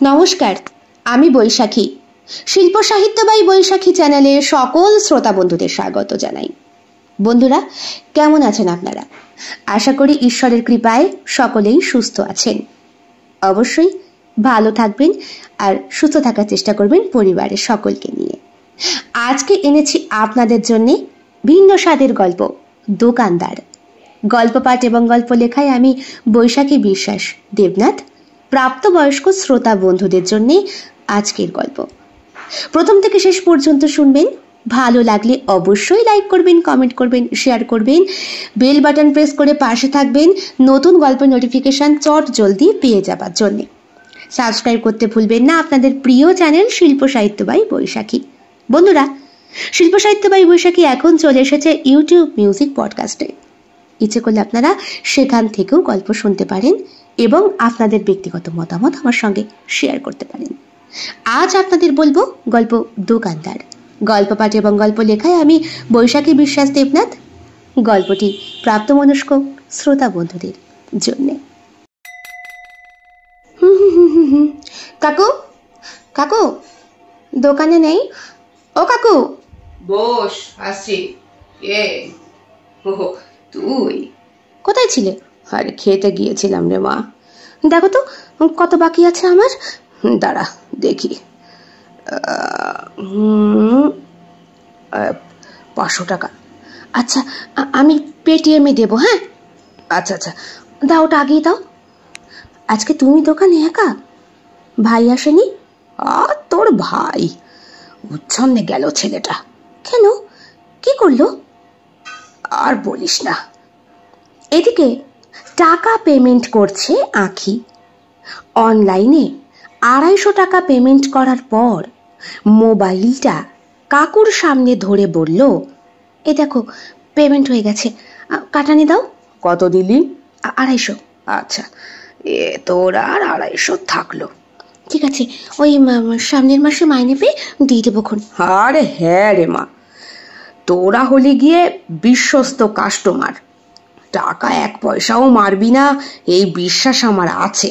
নমস্কার, আমি বৈশাখী। শিল্প সাহিত্য বাই বৈশাখী চ্যানেলে সকল শ্রোতা বন্ধুদের স্বাগত জানাই। বন্ধুরা, কেমন আছেন আপনারা? আশা করি ঈশ্বরের কৃপায় সকলেই সুস্থ আছেন। অবশ্যই ভালো থাকবেন আর সুস্থ থাকার চেষ্টা করবেন পরিবারের সকলকে নিয়ে। আজকে এনেছি আপনাদের জন্য ভিন্ন স্বাদের গল্প, দোকানদার। গল্প পাঠ এবং গল্প লেখায় আমি বৈশাখী বিশ্বাস দেবনাথ। প্রাপ্তবয়স্ক শ্রোতা বন্ধুদের জন্য আজকের গল্প প্রথম থেকে শেষ পর্যন্ত শুনবেন। ভালো লাগলে অবশ্যই লাইক করবেন, কমেন্ট করবেন, শেয়ার করবেন, বেল বাটন প্রেস করে পাশে থাকবেন নতুন গল্পের নোটিফিকেশন চট জলদি পেয়ে যাবার জন্য। সাবস্ক্রাইব করতে ভুলবেন না আপনাদের প্রিয় চ্যানেল শিল্প সাহিত্য বাই বৈশাখী। বন্ধুরা, শিল্প সাহিত্য বাই বৈশাখী এখন চলে এসেছে ইউটিউব মিউজিক পডকাস্টে। ইচ্ছে করলে আপনারা সেখান থেকেও গল্প শুনতে পারেন এবং আপনাদের ব্যক্তিগত মতামত আমার সঙ্গে শেয়ার করতে পারেন। আজ আপনাদের বলবো গল্প দোকানদার। গল্প পাঠ এবং গল্প লেখায় আমি বৈশাখী বিশ্বাস দেবনাথ। গল্পটি প্রাপ্তমনস্ক শ্রোতা বন্ধুদের জন্য। কাকু, কাকু দোকানে নেই? ও কাকু। বস, আসছি। তুই কোথায় ছিলে? আরে খেতে গিয়েছিলাম রে মা। দেখো তো কত বাকি আছে আমার। দাঁড়া দেখি। 500 টাকা। আচ্ছা, আমি পেটিএমে দেবো। হ্যাঁ আচ্ছা আচ্ছা, দাও, ওটা আগেই দাও। আজকে তুমি দোকানে একা? ভাই আসেনি? তোর ভাই উচ্ছন্নে গেল ছেলেটা। কেন, কি করলো? আর বলিস না। এদিকে টাকা পেমেন্ট করছে আঁখি। অনলাইনে 250 টাকা পেমেন্ট করার পর মোবাইলটা কাকুর সামনে ধরে বলল, এ দেখো পেমেন্ট হয়ে গেছে, কাটানি দাও। কত দিলি? 250। আচ্ছা, তোর আর 250 থাকলো। ঠিক আছে, ওই সামনের মাসে মাইনে পেয়ে দিয়ে দেবো খন। আরে হ্যাঁ রে মা, তোরা হলি গিয়ে বিশ্বস্ত কাস্টমার। টাকা 1 পয়সাও মারবি না, এই বিশ্বাস আমার আছে।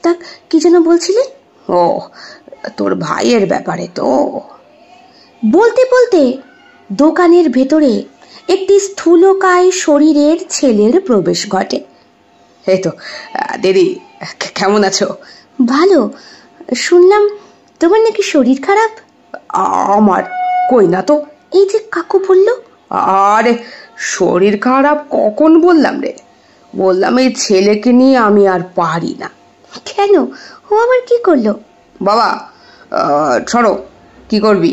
তা কি যেন বলছিলে? ও, তোর ভাইয়ের ব্যাপারে তো। বলতে বলতে দোকানের ভেতরে একটি স্থূলকায় শরীরের ছেলের প্রবেশ ঘটে। এই তো দিদি, কেমন আছো? ভালো। শুনলাম তোমার নাকি শরীর খারাপ। আমার কই না তো। এই যে কাকু বললো। আরে শরীর খারাপ কখন বললাম রে? বললাম এই ছেলেকে নিয়ে আমি আর পারি না। কেন, ও আবার কি করলো? বাবা ছড়ো, কি করবি?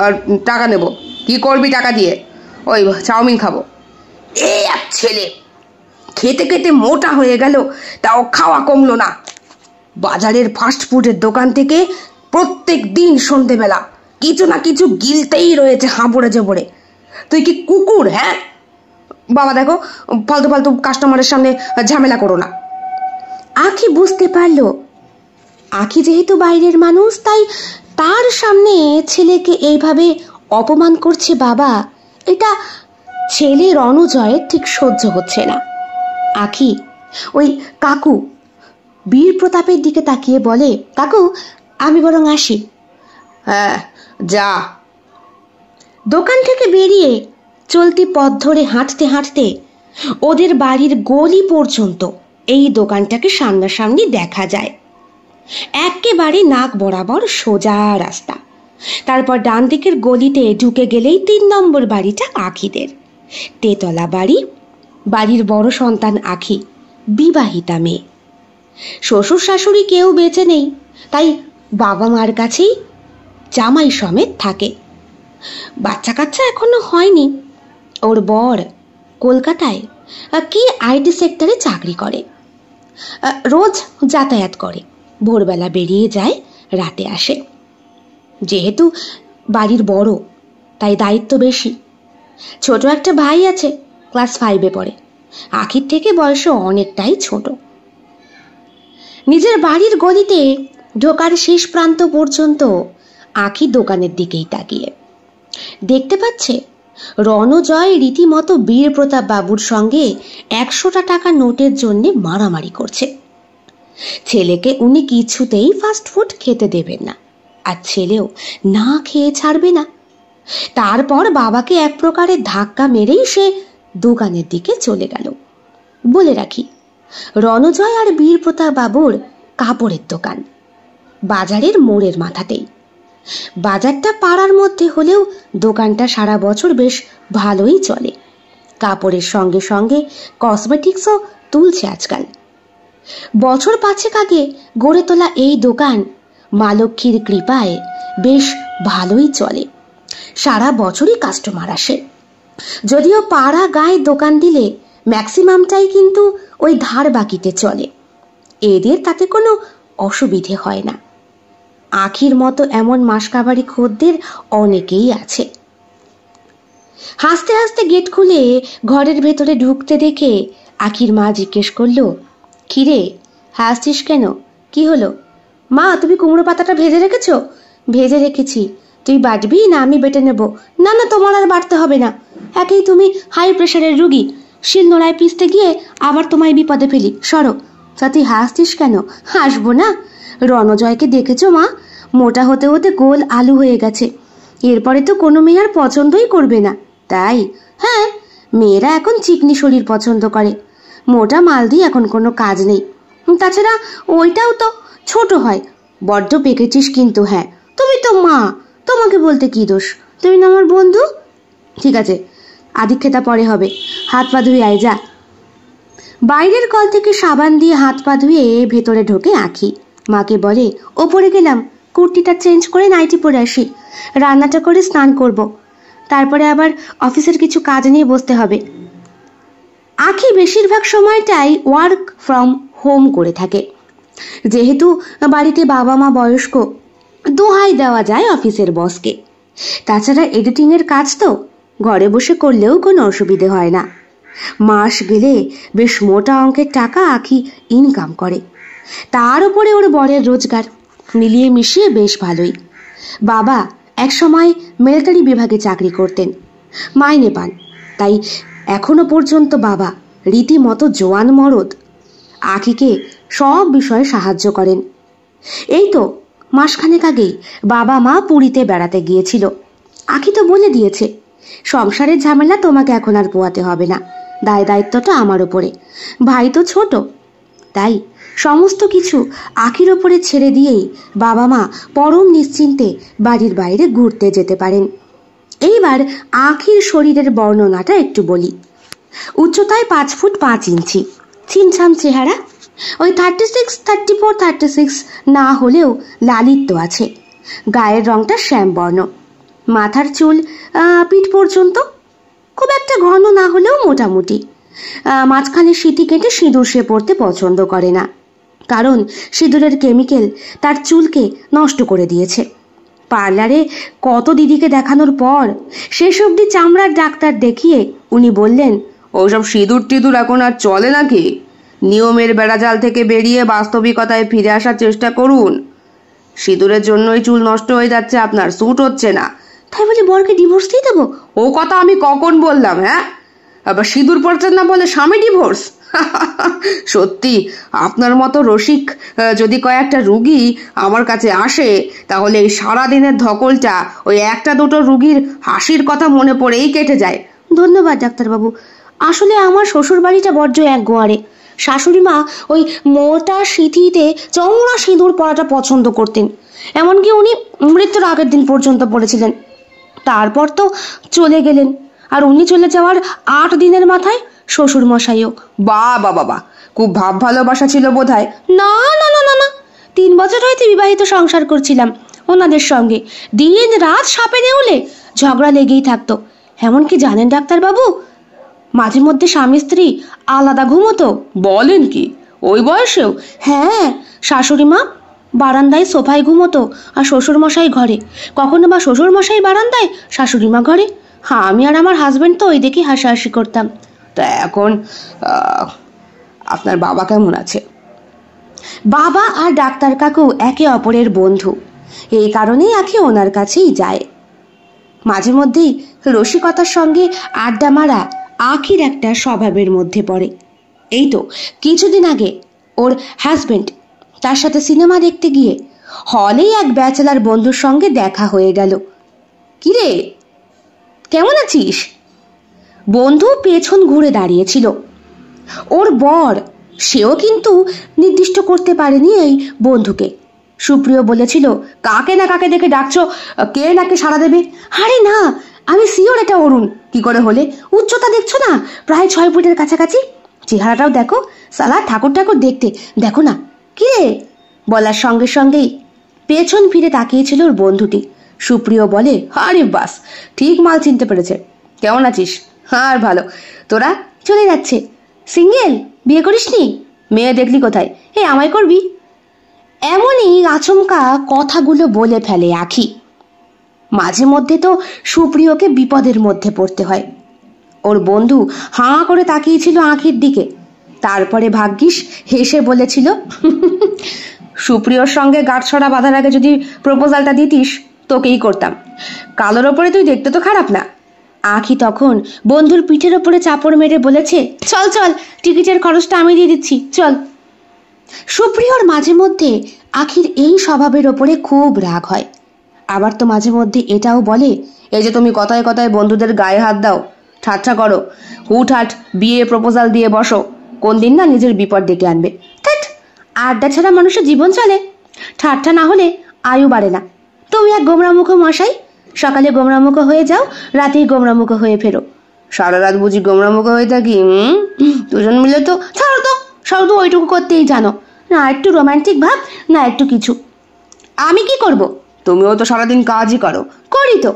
আর টাকা নেব। কি করবি টাকা দিয়ে? ওই চাউমিন খাবো। এই এক ছেলে খেতে খেতে মোটা হয়ে গেল, তাও খাওয়া কমলো না। বাজারের ফাস্ট ফুডের দোকান থেকে প্রত্যেক দিন সন্ধেবেলা কিছু না কিছু গিলতেই রয়েছে হাঁপুড়ে জেপড়ে। তুই কি কুকুর? হ্যাঁ বাবা, দেখো ফালতু ফালতু কাস্টমারের সামনে ঝামেলা করো না। আঁখি বুঝতে পারলো আঁখি যেহেতু বাইরের মানুষ, তাই তার সামনে ছেলেকে এইভাবে অপমান করছে বাবা, এটা ছেলে রণজয়ের ঠিক সহ্য হচ্ছে না। আঁখি ওই কাকু বীর প্রতাপের দিকে তাকিয়ে বলে, কাকু আমি বরং আসি। হ্যাঁ যা। দোকান থেকে বেরিয়ে চলতি পথ ধরে হাঁটতে হাঁটতে ওদের বাড়ির গলি পর্যন্ত এই দোকানটাকে সামনাসামনি দেখা যায়। একেবারে নাক বরাবর সোজা রাস্তা। তারপর ডান দিকের গলিতে ঢুকে গেলেই 3 নম্বর বাড়িটা আঁখিদের। তেতলা বাড়ি। বাড়ির বড় সন্তান আঁখি, বিবাহিতা মেয়ে। শ্বশুর শাশুড়ি কেউ বেঁচে নেই, তাই বাবা মার কাছেই জামাই সমেত থাকে। বাচ্চা কাচ্চা এখনো হয়নি। ওর বর কলকাতায় কি আইটি সেক্টরে চাকরি করে। রোজ যাতায়াত করে, ভোরবেলা বেরিয়ে যায়, রাতে আসে। যেহেতু বাড়ির বড়, তাই দায়িত্ব বেশি। ছোট একটা ভাই আছে, ক্লাস 5-এ পড়ে। আঁখির থেকে বয়সে অনেকটাই ছোট। নিজের বাড়ির গলিতে ঢোকার শেষ প্রান্ত পর্যন্ত আঁখি দোকানের দিকেই তাকিয়ে দেখতে পাচ্ছে রণজয় রীতিমতো বীর প্রতাপ বাবুর সঙ্গে 100 টাকা নোটের জন্য মারামারি করছে। ছেলেকে উনি কিছুতেই ফাস্ট ফুড খেতে দেবেন না, আর ছেলেও না খেয়ে ছাড়বে না। তারপর বাবাকে এক প্রকারের ধাক্কা মেরেই সে দোকানের দিকে চলে গেল। বলে রাখি, রণজয় আর বীরপ্রতাপ বাবুর কাপড়ের দোকান বাজারের মোড়ের মাথাতেই। বাজারটা পাড়ার মধ্যে হলেও দোকানটা সারা বছর বেশ ভালোই চলে। কাপড়ের সঙ্গে সঙ্গে কসমেটিক্সও তুলছে আজকাল। বছর 5 আগে গড়ে তোলা এই দোকান মা লক্ষ্মীর কৃপায় বেশ ভালোই চলে। সারা বছরই কাস্টমার আসে। যদিও পাড়া গায়ে দোকান দিলে ম্যাক্সিমামটাই কিন্তু ওই ধার বাকিতে চলে। এদের তাতে কোনো অসুবিধে হয় না। আখির মতো এমন মাসকাবারি খদ্দের অনেকেই আছে। হাসতে হাসতে গেট খুলে ঘরের ভেতরে ঢুকতে দেখে আখির মা জিজ্ঞেস করলো, কিরে হাসছিস কেন, কি হলো? মা, তুমি কুমড়ো পাতাটা ভেজে রেখেছো? ভেজে রেখেছি। তুই বাটবি না আমি বেটে নেব? না না, তোমার আর বাটতে হবে না, একেই তুমি হাই প্রেশারের রুগী, শিল নোড়ায় পিষতে গিয়ে আবার তোমায় বিপদে ফেলি, সরো। তা তুই হাসছিস কেন? হাসবো না? রণজয়কে দেখেছো মা? মোটা হতে হতে গোল আলু হয়ে গেছে। এরপরে তো কোনো মেয়ে আর পছন্দই করবে না। তাই? হ্যাঁ, মেয়েরা এখন চিকনি শরীর পছন্দ করে। মোটা মাল দিয়ে এখন কোনো কাজ নেই। তাছাড়া ওইটাও তো ছোট হয়। বড্ড পেকেছিস কিন্তু। হ্যাঁ, তুমি তো মা, তোমাকে বলতে কি দোষ? তুমি না আমার বন্ধু। ঠিক আছে, আদিক্ষেতা পরে হবে, হাত পা ধুয়ে আয় যা। বাইরের কল থেকে সাবান দিয়ে হাত পা ধুয়ে ভেতরে ঢোকে আখি। মাকে বলে, ওপরে গেলাম, কুর্তিটা চেঞ্জ করে নাইটি পরে আসি, রান্নাটা করে স্নান করব, তারপরে আবার অফিসের কিছু কাজ নিয়ে বসতে হবে। আখি বেশিরভাগ সময়টাই ওয়ার্ক ফ্রম হোম করে থাকে। যেহেতু বাড়িতে বাবা মা বয়স্ক, দোহাই দেওয়া যায় অফিসের বসকে। তাছাড়া এডিটিংয়ের কাজ তো ঘরে বসে করলেও কোনো অসুবিধে হয় না। মাস গেলে বেশ মোটা অঙ্কের টাকা আখি ইনকাম করে। তার উপরে ওর বরের রোজগার, মিলিয়ে মিশিয়ে বেশ ভালোই। বাবা এক সময় মিলিটারি বিভাগে চাকরি করতেন, মাইনে পান, তাই এখনো পর্যন্ত বাবা রীতিমতো জোয়ান মরদ। আখিকে সব বিষয়ে সাহায্য করেন। এই তো মাসখানেক আগেই বাবা মা পুরীতে বেড়াতে গিয়েছিল। আখি তো বলে দিয়েছে, সংসারের ঝামেলা তোমাকে এখন আর পোয়াতে হবে না, দায় দায়িত্বটা আমার উপরে। ভাই তো ছোট, তাই সমস্ত কিছু আখির ওপরে ছেড়ে দিয়েই বাবা মা পরম নিশ্চিন্তে বাড়ির বাইরে ঘুরতে যেতে পারেন। এইবার আখির শরীরের বর্ণনাটা একটু বলি। উচ্চতায় 5 ফুট 5 ইঞ্চি, ছিমছাম চেহারা, ওই 36, 34, 36 না হলেও লালিত্য আছে। গায়ের রংটা শ্যামবর্ণ, মাথার চুল পিঠ পর্যন্ত, খুব একটা ঘন না হলেও মোটামুটি। মাঝখানে সিঁথি কেটে সিঁদুর সে পরতে পছন্দ করে না, কারণ সিঁদুরের কেমিক্যাল তার চুলকে নষ্ট করে দিয়েছে। পার্লারে কত দিদিকে দেখানোর পর শেষ অবধি চামড়ার ডাক্তার দেখিয়ে উনি বললেন, ওসব সিঁদুর টিঁদুর এখন আর চলে নাকি? নিয়মের বেড়াজাল থেকে বেরিয়ে বাস্তবিকতায় ফিরে আসার চেষ্টা করুন। সিঁদুরের জন্যই চুল নষ্ট হয়ে যাচ্ছে আপনার, স্যুট হচ্ছে না। তাই বলে বরকে ডিভোর্স দিয়ে দেবো? ও কথা আমি কখন বললাম? হ্যাঁ, আবার সিঁদুর পড়ছেন না বলে স্বামী ডিভোর্স? সত্যি আপনার মতো রসিক যদি কয়েকটা রুগী আমার কাছে আসে, তাহলে এই সারাদিনের ধকলটা ওই একটা দুটো রুগীর হাসির কথা মনে পড়েই কেটে যায়। ধন্যবাদ ডাক্তারবাবু। আসলে আমার শ্বশুর বাড়িটা বড্ড এক গোয়ারে। শাশুড়ি মা ওই মোটা সিঁথিতে চওড়া সিঁদুর পরাটা পছন্দ করতেন, এমনকি উনি মৃত্যুর আগের দিন পর্যন্ত পড়েছিলেন। তারপর তো চলে গেলেন, আর উনি চলে যাওয়ার 8 দিনের মাথায় শ্বশুর মশাইও। বাবা বাবা, খুব ভাব ভালোবাসা ছিল বোধহয়। না না না না না, 3 বছর হইতে বিবাহিত সংসার করছিলাম ওনাদের সঙ্গে। দিন রাত সাপে নেউলে ঝগড়া লেগেই থাকতো। এমনকি জানেন ডাক্তারবাবু, মাঝে মধ্যে স্বামী স্ত্রী আলাদা ঘুমোতো। বলেন কি, ওই বয়সেও? হ্যাঁ, শাশুড়ি মা বারান্দায় সোফায় ঘুমোতো আর শ্বশুর মশাই ঘরে, কখনো বা শ্বশুর মশাই বারান্দায়, শাশুড়ি মা ঘরে। হ্যাঁ, আমি আর আমার হাজবেন্ড তো ওই দেখি হাসাহাসি করতাম। তা এখন আপনার বাবা কেমন আছে? বাবা আর ডাক্তার কাকু একে অপরের বন্ধু, এই কারণেই আখি ওনার কাছেই যায়। মাঝে মধ্যেই রসিকতার সঙ্গে আড্ডা মারা আখির একটা স্বভাবের মধ্যে পড়ে। এই তো কিছুদিন আগে ওর হাজবেন্ড তার সাথে সিনেমা দেখতে গিয়ে হলেই এক ব্যাচেলার বন্ধুর সঙ্গে দেখা হয়ে গেল। কিরে, কেমন আছিস? বন্ধু পেছন ঘুরে দাঁড়িয়েছিল। ওর বর, সেও কিন্তু নির্দিষ্ট করতে পারেনি এই বন্ধুকে। সুপ্রিয় বলেছিল, কাকে না কাকে দেখে ডাকছো, কে নাকে সাড়া দেবে? আরে না, আমি শিওর এটা অরুণ। কি করে হলে? উচ্চতা দেখছো না, প্রায় 6 ফুটের কাছাকাছি। চেহারাটাও দেখো, সালা ঠাকুর ঠাকুর দেখতে, দেখো না। কিরে? বলার সঙ্গে সঙ্গেই পেছন ফিরে তাকিয়েছিল ওর বন্ধুটি। সুপ্রিয় বলে, আরে বাস, ঠিক মাল চিনতে পেরেছে। কেমন আছিস? আর ভালো, তোরা? চলে যাচ্ছে। সিঙ্গেল? বিয়ে করিসনি? মেয়ে দেখলি কোথায়? আমায় করবি? এমনই আচমকা কথাগুলো বলে ফেলে আখি। মাঝে মধ্যে তো সুপ্রিয়কে বিপদের মধ্যে পড়তে হয়। ওর বন্ধু হাঁ করে তাকিয়েছিল আখির দিকে, তারপরে ভাগ্যিস হেসে বলেছিল, সুপ্রিয়র সঙ্গে গাঁটছড়া বাঁধার আগে যদি প্রপোজালটা দিতিস, তোকেই করতাম। কালোর ওপরে তুই দেখতে তো খারাপ না। আখি তখন বন্ধুর পিঠের ওপরে চাপড় মেরে বলেছে, চল চল, টিকিটের খরচটা আমি দিয়ে দিচ্ছি, চল। সুপ্রিয়র মাঝে মধ্যে আখির এই স্বভাবের ওপরে খুব রাগ হয়। আবার তো মাঝে মধ্যে এটাও বলে, এই যে তুমি কথায় কথায় বন্ধুদের গায়ে হাত দাও, ঠাট্টা করো, হুটহাট বিয়ে প্রপোজাল দিয়ে বসো, কোন দিন না নিজের বিপদ ডেকে আনবে। ধ্যাৎ, আড্ডা ছাড়া মানুষের জীবন চলে, ঠাট্টা না হলে আয়ু বাড়ে না। তুমি এক গোমরামুখ মশাই, সকালে গোমরামুখ হয়ে যাও, রাতেই গোমরামুখ হয়ে ফেরো। সারা রাত বুঝি গোমরামুখ হয়ে থাকি? দুজন মিলে তো ছাড়ো তো, শুধু ওইটুকু করতেই জানো, না একটু রোমান্টিক ভাব, না একটু কিছু। আমি কি করব? তুমিও তো সারাদিন কাজই করো। করি তো।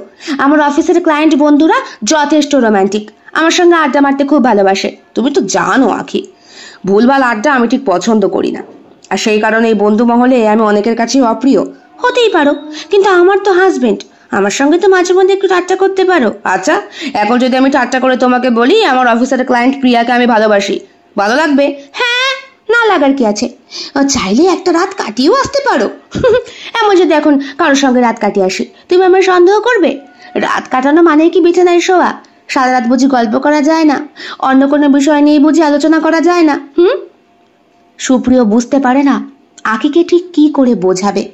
আমার অফিসের ক্লায়েন্ট বন্ধুরা যথেষ্ট রোমান্টিক, আমার সঙ্গে আড্ডা মারতে খুব ভালোবাসে। তুমি তো জানো আখি, ভুলভাল আড্ডা আমি ঠিক পছন্দ করি না, আর সেই কারণে এই বন্ধু মহলে আমি অনেকের কাছেই অপ্রিয়। হতেই পারো, কিন্তু আমার তো হাজবেন্ড, আমার সঙ্গে তো মাঝে মধ্যে একটু ঠাট্টা করতে পারো। আচ্ছা, এখন যদি আমি ঠাট্টা করে তোমাকে বলি আমার অফিসের ক্লায়েন্ট প্রিয়াকে আমি ভালোবাসি, ভালো লাগবে? হ্যাঁ, না লাগার কি আছে? চাইলে একটা রাত কাটিয়েও আসতে পারো। এমন যদি এখন কারোর সঙ্গে রাত কাটিয়ে আসি, তুমি আমার সন্দেহ করবে? রাত কাটানো মানে কি বিছানায় শোয়া? সারা রাত বুঝি গল্প করা যায় না? অন্য কোনো বিষয় নিয়ে বুঝি আলোচনা করা যায় না? সুপ্রিয় বুঝতে পারে না আখিকে ঠিক কি করে বোঝাবে।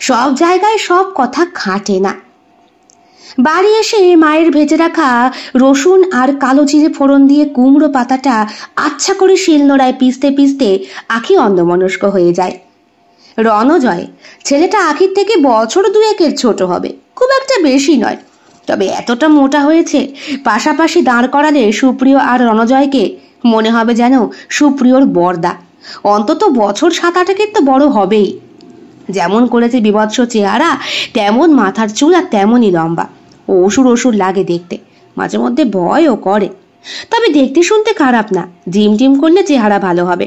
সব জায়গায় সব কথা খাটে না। বাড়ি এসে মায়ের ভেজে রাখা রসুন আর কালো জিরে ফোড়ন দিয়ে কুমড়ো পাতাটা আচ্ছা করে শিলনোড়ায় পিষতে পিষতে আখি অন্যমনস্ক হয়ে যায়। রণজয়, ছেলেটা আখির থেকে বছর 2-1 ছোট হবে, খুব একটা বেশি নয়, তবে এতটা মোটা হয়েছে, পাশাপাশি দাঁড় করালে সুপ্রিয় আর রণজয়কে মনে হবে যেন সুপ্রিয়র বর্দা। অন্তত বছর 7-8 তো বড় হবেই। যেমন করেছে বিভৎস চেহারা, তেমন মাথার চুল আর তেমনই লম্বা। অসুর অসুর লাগে দেখতে, মাঝে মধ্যে ভয়ও করে, তবে দেখতে শুনতে খারাপ না। জিম টিম করলে চেহারা ভালো হবে।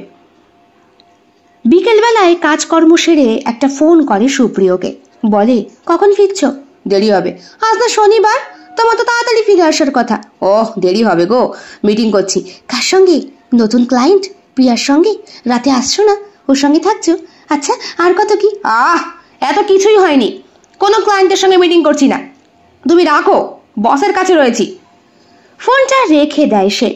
বিকেলবেলায় কাজকর্ম সেরে একটা ফোন করে সুপ্রিয়কে, বলে, কখন ফিরছো? দেরি হবে। আজ না শনিবার, তোমার তো তাড়াতাড়ি ফিরে আসার কথা। ওহ, দেরি হবে গো, মিটিং করছি। কার সঙ্গে? নতুন ক্লায়েন্ট প্রিয়ার সঙ্গে। রাতে আসছো না? ওর সঙ্গে থাকছো? আচ্ছা, আর কত কি? এত কিছুই হয়নি, কোনো ক্লায়েন্টের সঙ্গে মিটিং করছি না, তুমি রাখো, বসের কাছে রয়েছি। ফোনটা রেখে দেয় সে,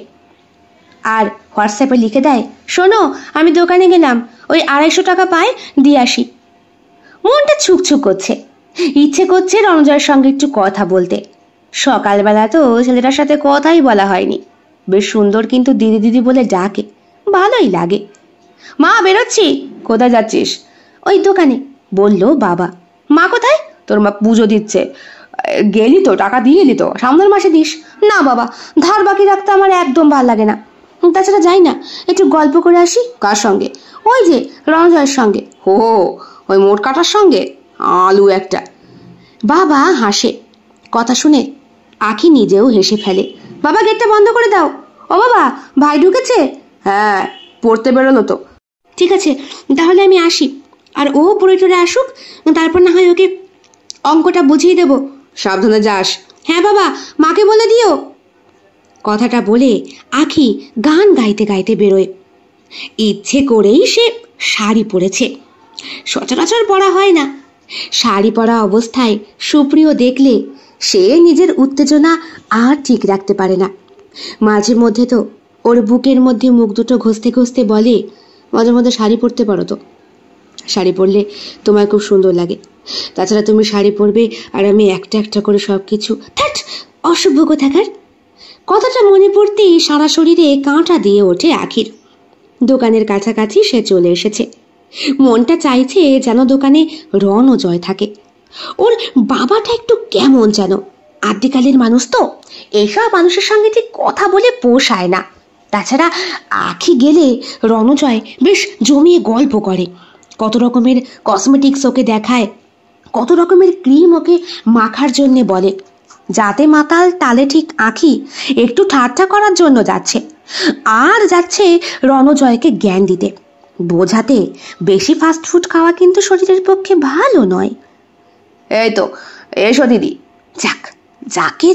আর হোয়াটসঅ্যাপে লিখে দেয়, শোনো, আমি দোকানে গেলাম, ওই 250 টাকা পাই, দিয়ে আসি। মনটা ছুকছুক করছে, ইচ্ছে করছে রণজয়ের সঙ্গে একটু কথা বলতে। সকালবেলা তো ছেলেটার সাথে কথাই বলা হয়নি। বেশ সুন্দর কিন্তু দিদি দিদি বলে ডাকে, ভালোই লাগে। মা, বেরোচ্ছি। কোথায় যাচ্ছিস? ওই দোকানে। বলল বাবা। মা কোথায়? তোর মা পুজো দিচ্ছে। গেলি তো? টাকা দিয়ে এলি তো? সামনের মাসে দিস। না বাবা, ধার বাকি রাখতে আমার একদম ভাল লাগে না। তাছাড়া যাই না, একটু গল্প করে আসি। কার সঙ্গে? ওই যে রণজয়ের সঙ্গে। হো, ওই মোট কাটার সঙ্গে? আলু একটা। বাবা হাসে। কথা শুনে আখি নিজেও হেসে ফেলে। বাবা, গেটটা বন্ধ করে দাও। ও বাবা, ভাই ঢুকেছে? হ্যাঁ, পড়তে বেরোলো তো। ঠিক আছে, তাহলে আমি আসি। আর ও পড়ে টরে আসুক, তারপর না হয় ওকে অঙ্কটা বুঝিয়ে দেব। সাবধানে যাস। হ্যাঁ বাবা, মাকে বলে দিও। কথাটা বলে আখি গান গাইতে গাইতে বেরোয়। ইচ্ছে করেই সে শাড়ি পরেছে, সচরাচর পরা হয় না। শাড়ি পরা অবস্থায় সুপ্রিয় দেখলে সে নিজের উত্তেজনা আর ঠিক রাখতে পারে না। মাঝে মধ্যে তো ওর বুকের মধ্যে মুখ দুটো ঘষতে ঘষতে বলে, মাঝে মধ্যে শাড়ি পরতে পারো তো। শাড়ি পরলে তোমায় খুব সুন্দর লাগে। তাছাড়া তুমি শাড়ি পরবে আর আমি একটা একটা করে সব কিছু। অসভ্য কোথাকার। কথাটা মনে পড়তেই সারা শরীরে কাঁটা দিয়ে ওঠে আখির। দোকানের কাছাকাছি সে চলে এসেছে। মনটা চাইছে যেন দোকানে রণজয় থাকে। ওর বাবাটা একটু কেমন যেন, আদ্যিকালের মানুষ তো, এইসব মানুষের সঙ্গে ঠিক কথা বলে পোষায় না। তাছাড়া আখি গেলে রণজয় বেশ জমিয়ে গল্প করে, কত রকমের কসমেটিক্স ওকে দেখায়, কত রকমের ক্রিম ওকে মাখার জন্যে বলে। যাতে মাতাল তালে ঠিক আখি একটু ঠাট্টা করার জন্য যাচ্ছে, আর যাচ্ছে রণজয়কে জ্ঞান দিতে, বোঝাতে বেশি ফাস্টফুড খাওয়া কিন্তু শরীরের পক্ষে ভালো নয়। এই তো এসো দিদি। যাক, যাকে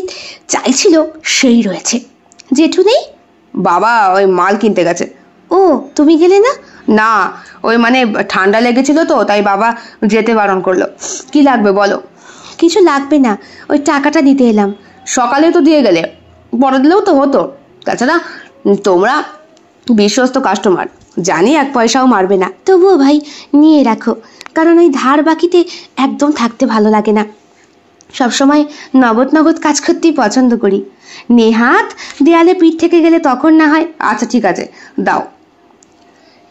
চাইছিল সেই রয়েছে। জেঠু নেই? বাবা ওই মাল কিনতে গেছে। ও, তুমি গেলে না? না, ওই মানে ঠান্ডা লেগেছিল তো, তাই বাবা যেতে বারণ করলো। কি লাগবে বলো? কিছু লাগবে না, ওই টাকাটা দিতে এলাম। সকালে তো দিয়ে গেলে, পরে দিলেও তো হতো। তাছাড়া তোমরা বিশ্বস্ত কাস্টমার, জানি এক পয়সাও মারবে না। তবুও ভাই নিয়ে রাখো, কারণ ওই ধার বাকিতে একদম থাকতে ভালো লাগে না। সবসময় নগদ নগদ কাজ করতেই পছন্দ করি। নেহাত দেয়ালে পিঠ থেকে গেলে তখন না হয়। আচ্ছা ঠিক আছে, দাও।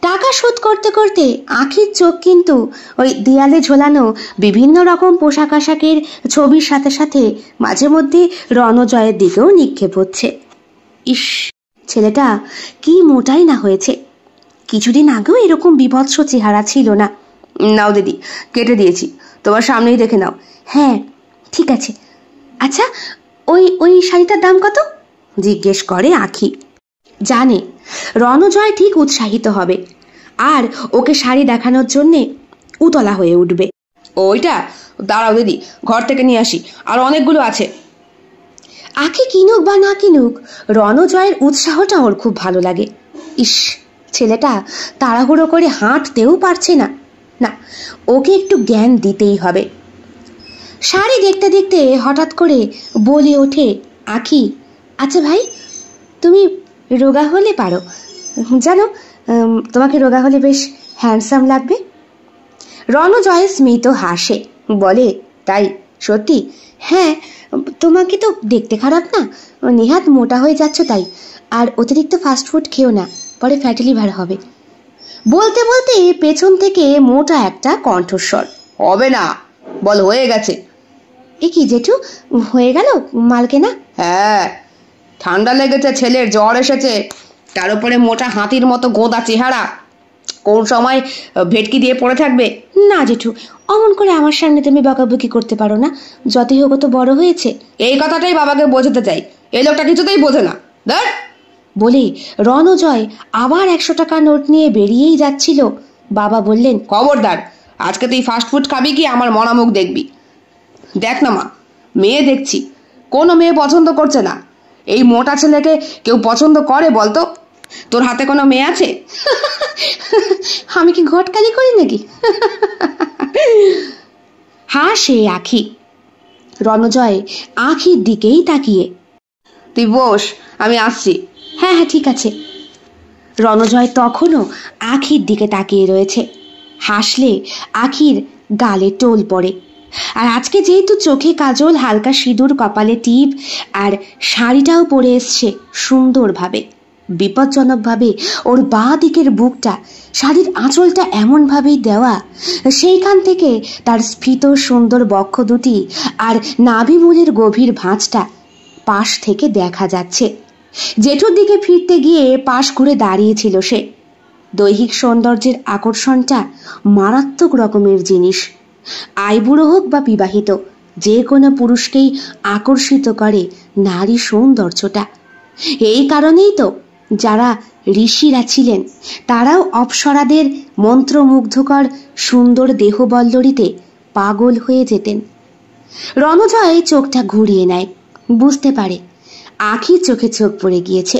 টাকা শোধ করতে করতে আখির চোখ কিন্তু ওই দেয়ালে ঝোলানো বিভিন্ন রকম পোশাক আশাকের ছবির সাথে সাথে মাঝে মধ্যে রণজয়ের দিকেও নিক্ষেপ হচ্ছে। ইস, ছেলেটা কি মোটাই না হয়েছে। কিছুদিন আগেও এরকম বিভৎস চেহারা ছিল না। নাও দিদি, কেটে দিয়েছি, তোমার সামনেই দেখে নাও। হ্যাঁ ঠিক আছে। আচ্ছা, ওই ওই শাড়িটার দাম কত? জিজ্ঞেস করে আখি। জানে রণজয় ঠিক উৎসাহিত হবে আর ওকে শাড়ি দেখানোর জন্যে উতলা হয়ে উঠবে। ওইটা দাঁড়াও দিদি, ঘর থেকে নিয়ে আসি, আর অনেকগুলো আছে। আখি কিনুক বা না কিনুক, রণজয়ের উৎসাহটা ওর খুব ভালো লাগে। ইস, ছেলেটা তাড়াহুড়ো করে হাঁটতেও পারছে না। না, ওকে একটু জ্ঞান দিতেই হবে। শাড়ি দেখতে দেখতে হঠাৎ করে বলে ওঠে আখি, আচ্ছা ভাই, তুমি রোগা হলে পারো জানো, তোমাকে রোগা হলে বেশ হ্যান্ডসাম লাগবে। রণজয় স্মিত হাসে, বলে, তাই সত্যি? হ্যাঁ, তোমাকে তো দেখতে খারাপ না, নেহাত মোটা হয়ে যাচ্ছ তাই। আর অতিরিক্ত ফাস্টফুড খেও না, পরে ফ্যাটি লিভার হবে। বলতে বলতে পেছন থেকে মোটা একটা কণ্ঠস্বর, হবে না, বল হয়ে গেছে। এ কি জেঠু, হয়ে গেল মাল কেনা? হ্যাঁ, ঠান্ডা লেগেছে, ছেলের জ্বর এসেছে, তার উপরে মোটা হাতির মতো গোদা চেহারা, কোন সময় ভেটকি দিয়ে পড়ে থাকবে। না জেঠু, অমন করে আমার সামনে তুমি বকাবকি করতে পারো না, যতই হোক তো বড় হয়েছে। এই কথাটাই বাবাকে বোঝাতে চাই, এই লোকটা কিছুতেই বোঝে না। ধর বলে রণজয় আবার 100 টাকা নোট নিয়ে বেরিয়েই যাচ্ছিল। বাবা বললেন, খবরদার, আজকে তুই ফাস্টফুড খাবি কি আমার মরা মুখ দেখবি। দেখ না মা, মেয়ে দেখছি, কোনো মেয়ে পছন্দ করছে না। এই মোটা ছেলেকে কেউ পছন্দ করে বলতো? তোর হাতে কোনো মেয়ে আছে? আমি কি ঘটকালি করি নাকি? হাসে আখি। রণজয় আখির দিকেই তাকিয়ে, তুই বস, আমি আসছি। হ্যাঁ হ্যাঁ ঠিক আছে। রণজয় তখনও আখির দিকে তাকিয়ে রয়েছে। হাসলে আখির গালে টোল পড়ে। আর আজকে যেহেতু চোখে কাজল, হালকা সিঁদুর, কপালে টিপ আর শাড়িটাও পরে এসছে সুন্দরভাবে, বিপজ্জনকভাবে ওর বাঁ দিকের বুকটা শাড়ির আঁচলটা এমনভাবেই দেওয়া, সেইখান থেকে তার স্ফীত সুন্দর বক্ষ দুটি আর নাভিমূলের গভীর ভাঁজটা পাশ থেকে দেখা যাচ্ছে। জেঠুর দিকে ফিরতে গিয়ে পাশ ঘুরে দাঁড়িয়েছিল সে। দৈহিক সৌন্দর্যের আকর্ষণটা মারাত্মক রকমের জিনিস। আইবুড়ো হোক বা বিবাহিত, যে কোনো পুরুষকেই আকর্ষিত করে নারী সৌন্দর্যটা। এই কারণেই তো যারা ঋষিরা ছিলেন তারাও অপ্সরাদের মন্ত্রমুগ্ধকর সুন্দর দেহবল্লরীতে পাগল হয়ে যেতেন। রণজয় চোখটা ঘুরিয়ে নেয়, বুঝতে পারে আখির চোখে চোখ পড়ে গিয়েছে।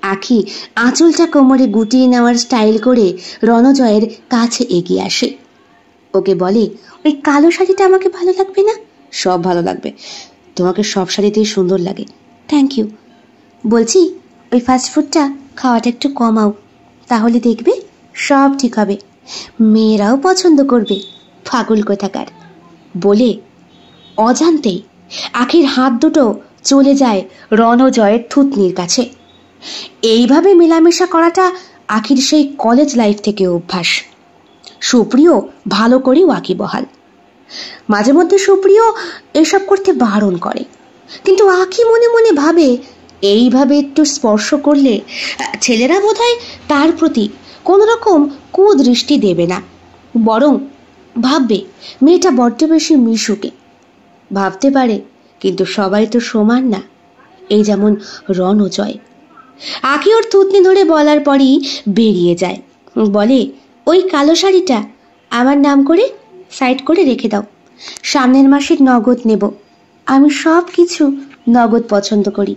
আখি আঁচলটা কোমরে গুটিয়ে নেওয়ার স্টাইল করে রণজয়ের কাছে এগিয়ে আসে। ওকে বলে, ওই কালো শাড়িটা আমাকে ভালো লাগবে না? সব ভালো লাগবে, তোমাকে সব শাড়িতেই সুন্দর লাগে। Thank you. বলছি, ওই ফাস্টফুডটা খাওয়াটা একটু কমাও, তাহলে দেখবে সব ঠিক হবে। মেয়েরাও পছন্দ করবে, পাগল কোথাকার। বলে অজান্তেই আখির হাত দুটো চলে যায় রণজয়ের থুতনির কাছে। এইভাবে মেলামেশা করাটা আখির সেই কলেজ লাইফ থেকে অভ্যাস। সুপ্রিয় ভালো করে ওয়াকিবহাল। মাঝে মধ্যে সুপ্রিয় এসব করতে বারণ করে, কিন্তু আখি মনে মনে ভাবে এইভাবে একটু স্পর্শ করলে ছেলেরা বোধহয় তার প্রতি কোনো রকম কুদৃষ্টি দেবে না, বরং ভাববে মেয়েটা বড্ড বেশি মিশুকে। ভাবতে পারে, কিন্তু সবাই তো সমান না। এই যেমন রণজয়। আখি ওর থুতনি ধরে বলার পরই বেরিয়ে যায়। বলে, ওই কালো শাড়িটা আমার নাম করে সাইড করে রেখে দাও, সামনের মাসের নগদ নেব। আমি সব কিছু নগদ পছন্দ করি,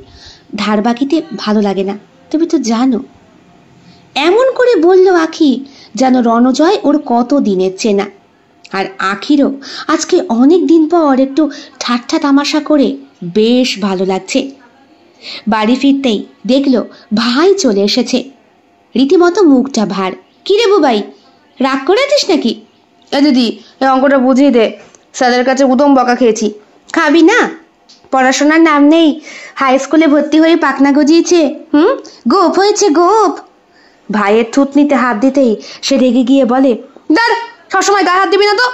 ধার বাকিতে ভালো লাগে না, তুমি তো জানো। এমন করে বলল আখি যেন রণজয় ওর কত দিনের চেনা। আর আখিরও আজকে অনেক দিন পর একটু ঠাট্টা তামাশা করে বেশ ভালো লাগছে। বাড়ি ফিরতেই দেখলো ভাই চলে এসেছে। রীতিমতো মুখটা ভার। কি রে বুবাই, রাগ করে আছিস নাকি? দিদি, এই অঙ্কটা বুঝিয়ে দে, স্যারের কাছে উদম বকা খেয়েছি। খাবি না? পড়াশোনার নাম নেই, হাই স্কুলে ভর্তি হয়ে পাকনা গজিয়েছে। গোপ হয়েছে গোপ। ভাইয়ের থুতনিতে হাত দিতেই সে রেগে গিয়ে বলে, দাঁড়, সবসময় গায়ে হাত দিবি না তো।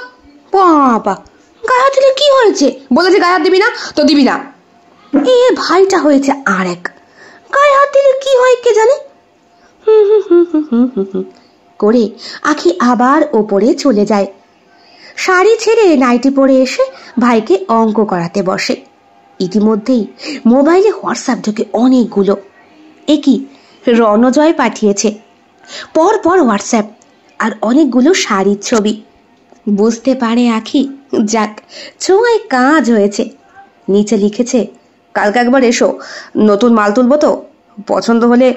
বাবা, গায়ে হাত দিলে কি হয়েছে? বলেছি গায়ে হাত দিবি না তো দিবি না। এ ভাইটা হয়েছে আর এক, গায়ে হাত দিলে কি হয় কে জানে। করে আখি আবার ওপরে চলে যায়। শাড়ি ছেড়ে নাইটি পরে এসে ভাইকে অঙ্ক করাতে বসে। ইতিমধ্যেই মোবাইলে হোয়াটসঅ্যাপ ঢোকে অনেকগুলো। এ কি, রণজয় পাঠিয়েছে। পর পর হোয়াটসঅ্যাপ আর অনেকগুলো শাড়ির ছবি। বুঝতে পারে আখি, যাক, ছোঁয়ায় কাজ হয়েছে। নিচে লিখেছে, কালকে একবার এসো, নতুন মাল তুলবো তো, পছন্দ হলে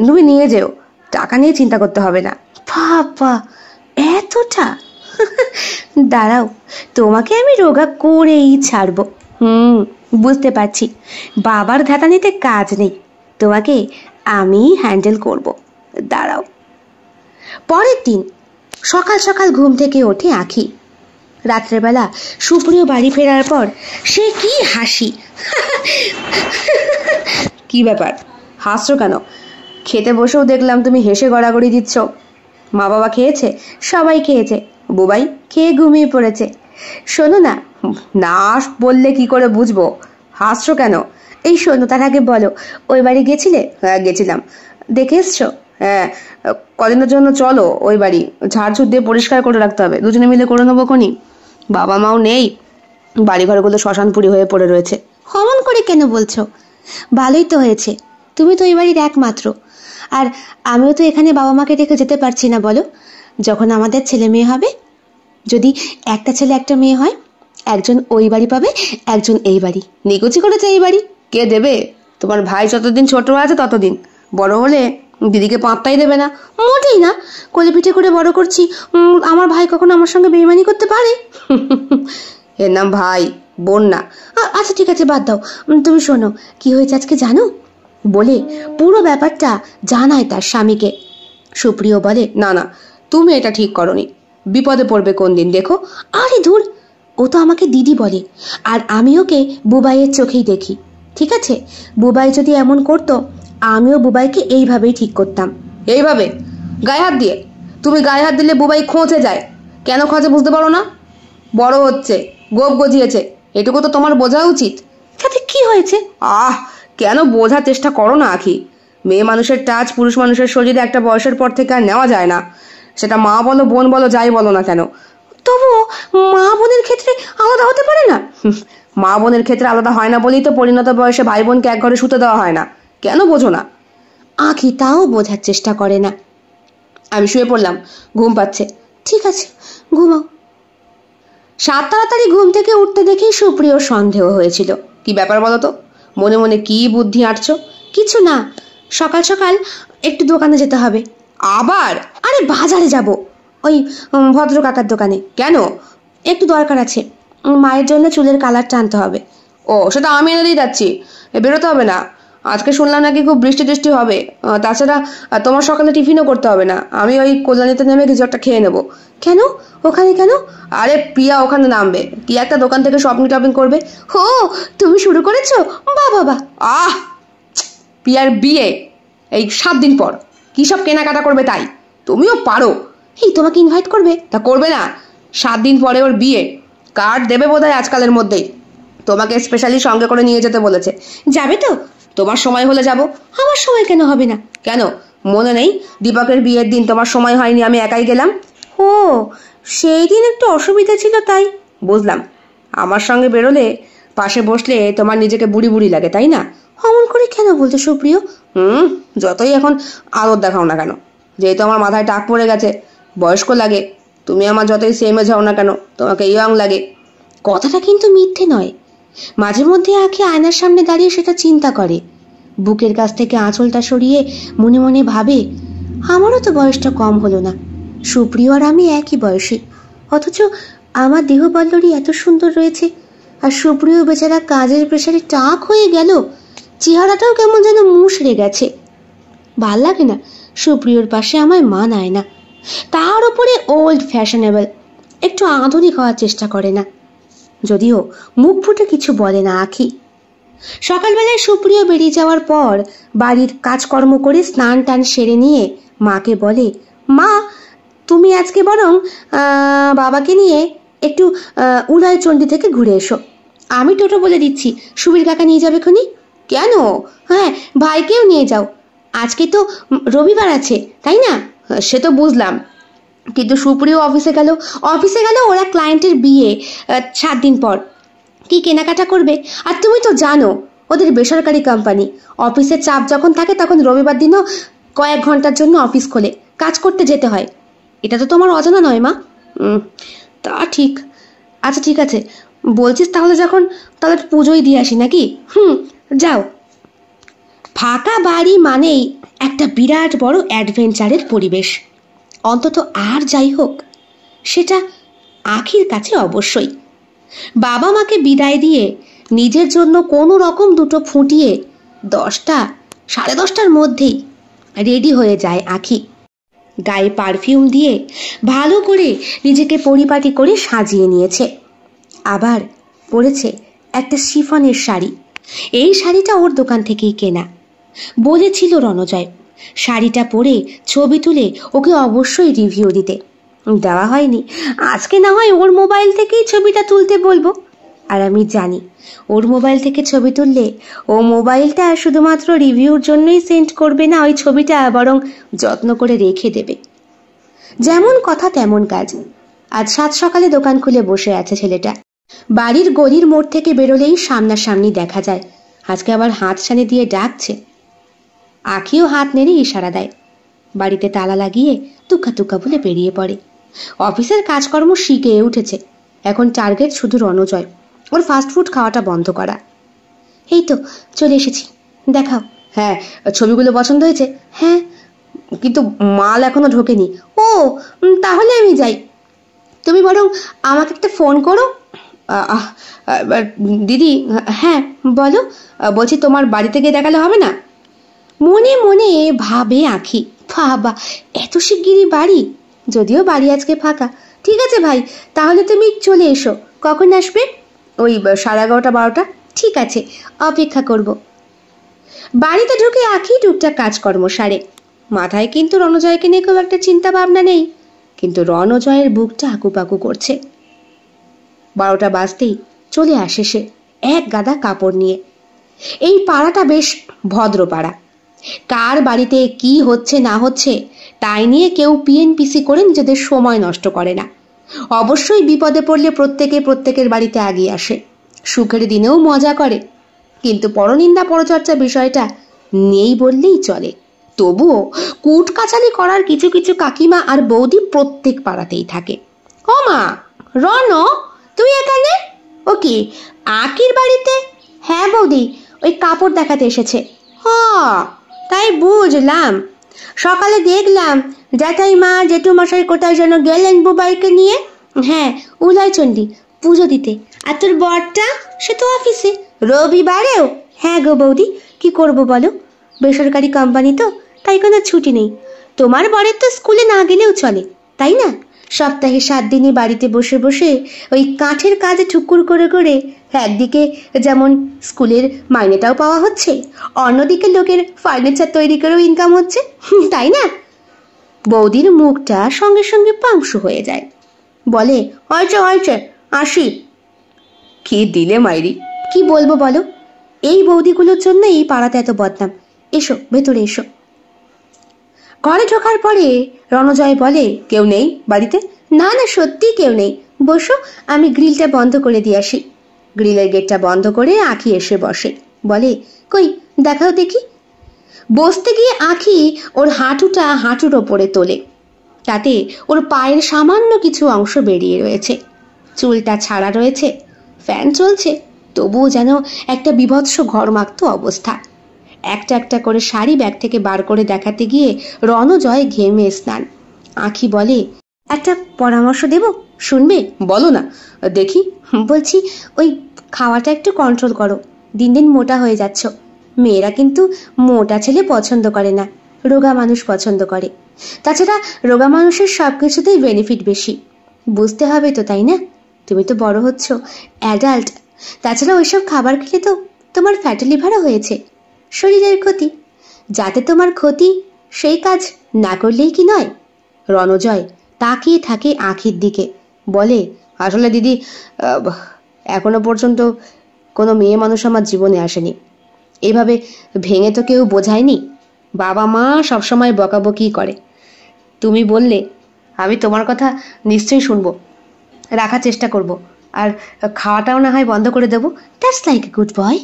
তুমি নিয়ে যেও, টাকা নিয়ে চিন্তা করতে হবে না। বাবা, এতটা? দাঁড়াও, তোমাকে আমি রোগা করেই ছাড়বো। বুঝতে পারছি, বাবার ধাতানিতে কাজ নেই, তোমাকে আমি হ্যান্ডেল করব। দাঁড়াও। পরের দিন সকাল সকাল ঘুম থেকে ওঠে আখি। রাত্রেবেলা সুপ্রিয় বাড়ি ফেরার পর সে কি হাসি। কি ব্যাপার, হাসছো কেন? খেতে বসেও দেখলাম তুমি হেসে গড়াগড়ি দিচ্ছ। মা বাবা খেয়েছে? সবাই খেয়েছে, বুবাই খেয়ে ঘুমিয়ে পড়েছে। শোনো না। না বললে কি করে বুঝবো, হাসছো কেন? এই শোনো, তার আগে বলো, ওই বাড়ি গেছিলে? হ্যাঁ গেছিলাম। দেখে এসছো? হ্যাঁ, কদিনের জন্য চলো ওই বাড়ি, ঝাড়ঝুড় দিয়ে পরিষ্কার করে রাখতে হবে, দুজনে মিলে করে নেবো খনি। বাবা মাও নেই, বাড়ি ঘরগুলো শ্মশানপুরি হয়ে পড়ে রয়েছে। অমন করে কেন বলছো? ভালোই তো হয়েছে, তুমি তো এই বাড়ির একমাত্র। আর আমিও তো এখানে বাবা মাকে রেখে যেতে পারছি না, বলো। যখন আমাদের ছেলে মেয়ে হবে, যদি একটা ছেলে একটা মেয়ে হয়, একজন ওই বাড়ি পাবে, একজন এই বাড়ি। নিকুচি করেছে এই বাড়ি, কে দেবে? তোমার ভাই যতদিন ছোট আছে ততদিন, বড় হলে দিদিকে পাত্তাই দেবে না। মোটেই না, কোলে পিঠে করে বড় করছি। আমার ভাই কখনো আমার সঙ্গে বেইমানি করতে পারে? এর নাম ভাই, বোন না। আচ্ছা ঠিক আছে, বাদ দাও। তুমি শোনো, কি হয়েছে আজকে জানো? বলে পুরো ব্যাপারটা জানায় তার স্বামীকে। সুপ্রিয় বলে, না না, তুমি এটা ঠিক করনি, বিপদে পড়বে কোন দিন দেখো। আরে ধুর, ও তো আমাকে দিদি বলে, আর আমি ওকে বুবাইয়ের চোখেই দেখি। ঠিক আছে, বুবাই যদি এমন করতো, আমিও বুবাইকে এইভাবেই ঠিক করতাম। এইভাবে গায়ে হাত দিয়ে? তুমি গায়ে হাত দিলে বুবাই খোঁচে যায়। কেন খোঁচে বুঝতে পারো না? বড় হচ্ছে, গোপ গজিয়েছে, এটুকু তো তোমার বোঝা উচিত। তাতে কি হয়েছে? কেন বোঝার চেষ্টা করো না আখি? মেয়ে মানুষের টাচ পুরুষ মানুষের শরীরে একটা বয়সের পর থেকে আর নেওয়া যায় না, সেটা মা বলো বোন বলো যাই বলো না কেন। তবুও মা বোনের ক্ষেত্রে আলাদা হতে পারে না? মা বোনের ক্ষেত্রে আলাদা হয় না বলেই তো পরিণত বয়সে ভাই বোনকে এক ঘরে শুতে দেওয়া হয় না। কেন বোঝো না? আখি তাও বোঝার চেষ্টা করে না। আমি শুয়ে পড়লাম, ঘুম পাচ্ছে। ঠিক আছে, ঘুমাও। সাত তাড়াতাড়ি ঘুম থেকে উঠতে দেখেই সুপ্রিয় সন্দেহ হয়েছিল। কি ব্যাপার বলো তো, মনে মনে কি বুদ্ধি আঁটছো? কিছু না, সকাল সকাল একটু দোকানে যেতে হবে। আবার? আরে বাজারে যাব, ওই ভদ্র কাকার দোকানে। কেন? একটু দরকার আছে, মায়ের জন্য চুলের কালারটা আনতে হবে। ও, সেটা আমি এনে দিয়ে যাচ্ছি, বেরোতে হবে না। আজকে শুনলাম নাকি খুব বৃষ্টি টিষ্টি হবে। তাছাড়া তোমার সকালে টিফিনও করতে হবে না, আমি ওই কল্যাণীতে নেমে কিছু একটা খেয়ে নেবো। কেন? ওখানে কেন? আরে প্রিয়া ওখানে নামবে, কি একটা দোকান থেকে শপিং টপিং করবে। হো, তুমি শুরু করেছো? বাবা। আহ, প্রিয়ার বিয়ে এই 7 দিন পর, কি সব কেনাকাটা করবে তাই? তুমিও পারো। এই তোমাকে ইনভাইট করবে? তা করবে না? 7 দিন পরে ওর বিয়ে, কার্ড দেবে বোধহয় আজকালের মধ্যেই। তোমাকে স্পেশালি সঙ্গে করে নিয়ে যেতে বলেছে। যাবে তো? তোমার সময় হলে যাব। আমার সময় কেন হবে না? কেন মনে নেই দীপকের বিয়ের দিন তোমার সময় হয়নি, আমি একাই গেলাম। ও, সেই দিন একটু অসুবিধা ছিল তাই। বুঝলাম, আমার সঙ্গে বেরোলে পাশে বসলে তোমার নিজেকে বুড়ি বুড়ি লাগে তাই না? অমন করে কেন বলতো সুপ্রিয়? যতই এখন আদর দেখাও না কেন, যেহেতু আমার মাথায় টাক পড়ে গেছে, বয়স্ক লাগে। তুমি আমার যতই সেমে যাও না কেন, তোমাকে ইয়ং লাগে। কথাটা কিন্তু মিথ্যে নয়। মাঝে মধ্যে আঁখি আয়নার সামনে দাঁড়িয়ে সেটা চিন্তা করে। বুকের কাছ থেকে আঁচলটা সরিয়ে মনে মনে ভাবে, আমারও তো বয়সটা কম হলো না। সুপ্রিয় আর আমি একই বয়সী, অথচ আমার দেহ বল্লরী এত সুন্দর রয়েছে, আর সুপ্রিয় বেচারা কাজের প্রেসারে টাক হয়ে গেল। চেহারাটাও কেমন যেন মুষড়ে গেছে। ভাল লাগে না সুপ্রিয়র পাশে আমায় মানায় না। তার উপরে ওল্ড ফ্যাশনেবল, একটু আধুনিক হওয়ার চেষ্টা করে না। যদিও মুখ ফুটে কিছু বলে না আঁখি। সকালবেলায় সুপ্রিয় বেরিয়ে যাওয়ার পর বাড়ির কাজকর্ম করে স্নান টান সেরে নিয়ে মাকে বলে, মা তুমি আজকে বরং বাবাকে নিয়ে একটু উদয়চণ্ডী থেকে ঘুরে এসো। আমি টোটো বলে দিচ্ছি, সুবীর কাকা নিয়ে যাবে খুনি। কেন? হ্যাঁ, ভাইকেও নিয়ে যাও, আজকে তো রবিবার আছে তাই না? সে তো বুঝলাম, কিন্তু সুপ্রিয় অফিসে গেল ওরা ক্লায়েন্টের বিয়ে 7 দিন পর। কি কেনাকাটা করবে? আর তুমি তো জানো ওদের বেসরকারি কোম্পানি, অফিসের চাপ যখন থাকে তখন রবিবার দিনও কয়েক ঘন্টার জন্য অফিস খোলে, কাজ করতে যেতে হয়। এটা তো তোমার অজানা নয় মা। তা ঠিক। আচ্ছা ঠিক আছে, বলছিস তাহলে যখন, তাহলে পুজোই দিয়ে আসি নাকি? যাও। ফাঁকা বাড়ি মানেই একটা বিরাট বড় অ্যাডভেঞ্চারের পরিবেশ। অন্তত আর যাই হোক, সেটা আঁখির কাছে অবশ্যই। বাবা মাকে বিদায় দিয়ে নিজের জন্য কোনো রকম দুটো ফুটিয়ে 10টা 10:30টার মধ্যেই রেডি হয়ে যায় আঁখি। গায়ে পারফিউম দিয়ে ভালো করে নিজেকে পরিপাটি করে সাজিয়ে নিয়েছে। আবার পরেছে একটা শিফনের শাড়ি। এই শাড়িটা ওর দোকান থেকেই কেনা। বলেছিল রণজয় শাড়িটা পরে ছবি তুলে ওকে অবশ্যই রিভিউ দিতে। দেওয়া হয়নি। আজকে না হয় ওর মোবাইল থেকেই ছবিটা তুলতে বলবো। আর আমি জানি ওর মোবাইল থেকে ছবি তুললে ও মোবাইলটা শুধুমাত্র রিভিউর জন্যই সেন্ড করবে না, ওই ছবিটা বরং যত্ন করে রেখে দেবে। যেমন কথা তেমন কাজ। আজ 7 সকালে দোকান খুলে বসে আছে ছেলেটা। বাড়ির গলির মোড় থেকে বেরোলেই সামনাসামনি দেখা যায়। আজকে আবার হাতছানি দিয়ে ডাকছে। আঁখিও হাত নেড়ে ইশারা দেয়। বাড়িতে তালা লাগিয়ে তুকা তুকা বলে বেরিয়ে পড়ে। অফিসের কাজকর্ম শিখে উঠেছে। এখন টার্গেট শুধু রণজয়, ওর ফাস্টফুড খাওয়াটা বন্ধ করা। এই তো চলে এসেছি, দেখাও। হ্যাঁ, ছবিগুলো পছন্দ হয়েছে? হ্যাঁ, কিন্তু মাল এখনো ঢোকেনি। ও, তাহলে আমি যাই। তুমি বরং আমাকে একটা ফোন করো। দিদি। হ্যাঁ বলো। বলছি তোমার বাড়িতে গিয়ে দেখালে হবে না? মনে মনে ভাবে আঁখি, বাবা এত শিগগিরই বাড়ি? যদিও বাড়ি আজকে ফাঁকা। ঠিক আছে ভাই, তাহলে তুমি চলে এসো। কখন আসবে? ওই 11:30 12টা। ঠিক আছে, অপেক্ষা করব। বাড়িতে ঢুকে আঁখি টুকটাক কাজকর্ম সারে। মাথায় কিন্তু রণজয়কে নিয়ে খুব একটা চিন্তা ভাবনা নেই, কিন্তু রণজয়ের বুকটা আকুপাকু করছে। 12টা বাজতেই চলে আসে সে এক গাদা কাপড় নিয়ে। এই পাড়াটা বেশ ভদ্র পাড়া। কার বাড়িতে কি হচ্ছে না হচ্ছে তাই নিয়ে কেউ পিএনপিসি করে নিজেদের সময় নষ্ট করে না। অবশ্যই বিপদে পড়লে প্রত্যেকের বাড়িতে আগিয়ে আসে। সুখের দিনেও মজা করে, কিন্তু পরনিন্দা পরচর্চা বিষয়টা নেই বললেই চলে। তবুও কুট কাচালি করার কিছু কিছু কাকিমা আর বৌদি প্রত্যেক পাড়াতেই থাকে। ও মা, রণ তুই এখানে? ও কি আঁকির বাড়িতে? হ্যাঁ বৌদি, ওই কাপড় দেখাতে এসেছে। তাই বুঝলাম। সকালে দেখলাম জ্যাঠাইমা জেঠুমশাই কোথায় যেন গেলেন বুবাইকে নিয়ে। হ্যাঁ, উদয়চণ্ডী পুজো দিতে। আর তোর বরটা? সে তো অফিসে। রবিবারেও? হ্যাঁ গো বৌদি, কি করব বলো, বেসরকারি কোম্পানি তো, তাই কোনো ছুটি নেই। তোমার বরের তো স্কুলে না গেলেও চলে, তাই না? সপ্তাহে 7 দিনই বাড়িতে বসে বসে ওই কাঠের কাজে ঠুকুর করে করে একদিকে যেমন স্কুলের মাইনেটাও পাওয়া হচ্ছে, অন্যদিকে লোকের ফার্নিচার তৈরি করেও ইনকাম হচ্ছে, তাই না? বৌদির মুখটা সঙ্গে সঙ্গে পাংশু হয়ে যায়। বলে, হয়েছে হয়েছে, আসি। কি দিলে মাইরি! কি বলবো বলো, এই বৌদিগুলোর জন্য এই পাড়াতে এত বদনাম। এসো ভেতরে এসো। ঘরে ঢোকার পরে রণজয় বলে, কেউ নেই বাড়িতে? না না, সত্যি কেউ নেই, বসো, আমি গ্রিলটা বন্ধ করে দিয়ে আসি। গ্রিলের গেটটা বন্ধ করে আঁখি এসে বসে। বলে, কই দেখাও দেখি। বসতে গিয়ে আঁখি ওর হাঁটুটা হাঁটুর ওপরে তোলে, তাতে ওর পায়ের সামান্য কিছু অংশ বেরিয়ে রয়েছে, চুলটা ছাড়া রয়েছে, ফ্যান চলছে, তবুও যেন একটা বিভৎস ঘরমাক্ত অবস্থা। একটা একটা করে শাড়ি ব্যাগ থেকে বার করে দেখাতে গিয়ে রণজয় ঘেমে স্নান। আঁখি বলে, একটা পরামর্শ দেব, শুনবে? বলো না, দেখি। বলছি, ওই খাওয়াটা একটু কন্ট্রোল করো, দিন দিন মোটা হয়ে যাচ্ছ। মেয়েরা কিন্তু মোটা ছেলে পছন্দ করে না, রোগা মানুষ পছন্দ করে। তাছাড়া রোগা মানুষের সবকিছুতেই বেনিফিট বেশি, বুঝতে হবে তো, তাই না? তুমি তো বড় হচ্ছ, অ্যাডাল্ট। তাছাড়া ওইসব খাবার খেলে তো তোমার ফ্যাটি লিভারও হয়েছে, শরীরের ক্ষতি। যাতে তোমার ক্ষতি, সেই কাজ না করলেই কি নয়? রণজয় তাকিয়ে থাকে আঁখির দিকে, বলে, আসলে দিদি, এখনো পর্যন্ত কোনো মেয়ে মানুষ আমার জীবনে আসেনি। এভাবে ভেঙে তো কেউ বোঝায়নি। বাবা মা সবসময় বকাবকি করে। তুমি বললে, আমি তোমার কথা নিশ্চয়ই শুনবো, রাখার চেষ্টা করব, আর খাওয়াটাও না হয় বন্ধ করে দেবো। That's like a good boy.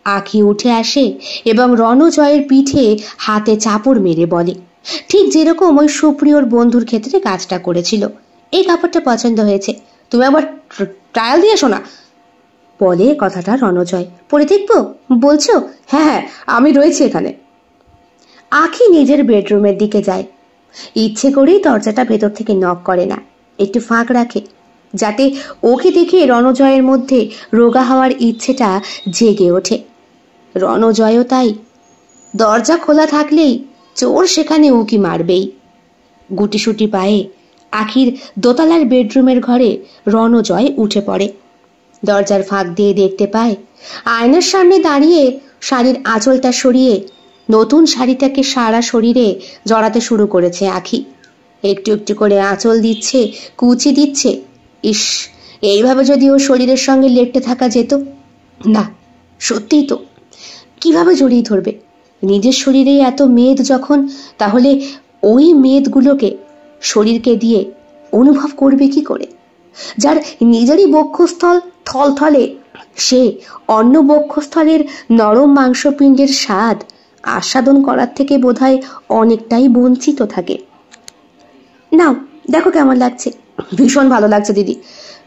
Ankhi উঠে আসে এবং রণজয়ের পিঠে হাতে চাপড় মেরে বলে, ঠিক যেরকম ওই সুপ্রিয়র বন্ধুর ক্ষেত্রে কাজটা করেছিল। এই কাপড়টা পছন্দ হয়েছে, তুমি আবার ট্রায়াল দিয়ে এসো না। বলে কথাটা রণজয়। পরে দেখবো বলছো? হ্যাঁ হ্যাঁ, আমি রয়েছি এখানে। আঁখি নিজের বেডরুমের দিকে যায়। ইচ্ছে করেই দরজাটা ভেতর থেকে নক করে না, একটু ফাঁক রাখে, যাতে ওকে দেখে রণজয়ের মধ্যে রোগা হওয়ার ইচ্ছেটা জেগে ওঠে। রণজয়ও তাই, দরজা খোলা থাকলেই চোর সেখানে উকি মারবেই। গুটিসুটি পায়ে আঁখির দোতলার বেডরুমের ঘরে রণজয় উঠে পড়ে। দরজার ফাঁক দিয়ে দেখতে পায় আয়নার সামনে দাঁড়িয়ে শাড়ির আঁচলটা সরিয়ে নতুন শাড়িটাকে সারা শরীরে জড়াতে শুরু করেছে আঁখি। একটু একটু করে আঁচল দিচ্ছে, কুচি দিচ্ছে। ইস, এইভাবে যদি ও শরীরের সঙ্গে লেপটে থাকা যেত! না, সত্যিই তো, কিভাবে জড়িয়ে ধরবে? নিজের শরীরে এত মেদ যখন, তাহলে ওই মেদগুলোকে শরীরকে দিয়ে অনুভব করবে কি করে? যার নিজেরই বক্ষস্থল থলথলে, সে অন্য বক্ষস্থলের নরম মাংসপিণ্ডের স্বাদ আস্বাদন করার থেকে বোধহয় অনেকটাই বঞ্চিত থাকে। নাও দেখো কেমন লাগছে। ভীষণ ভালো লাগছে দিদি,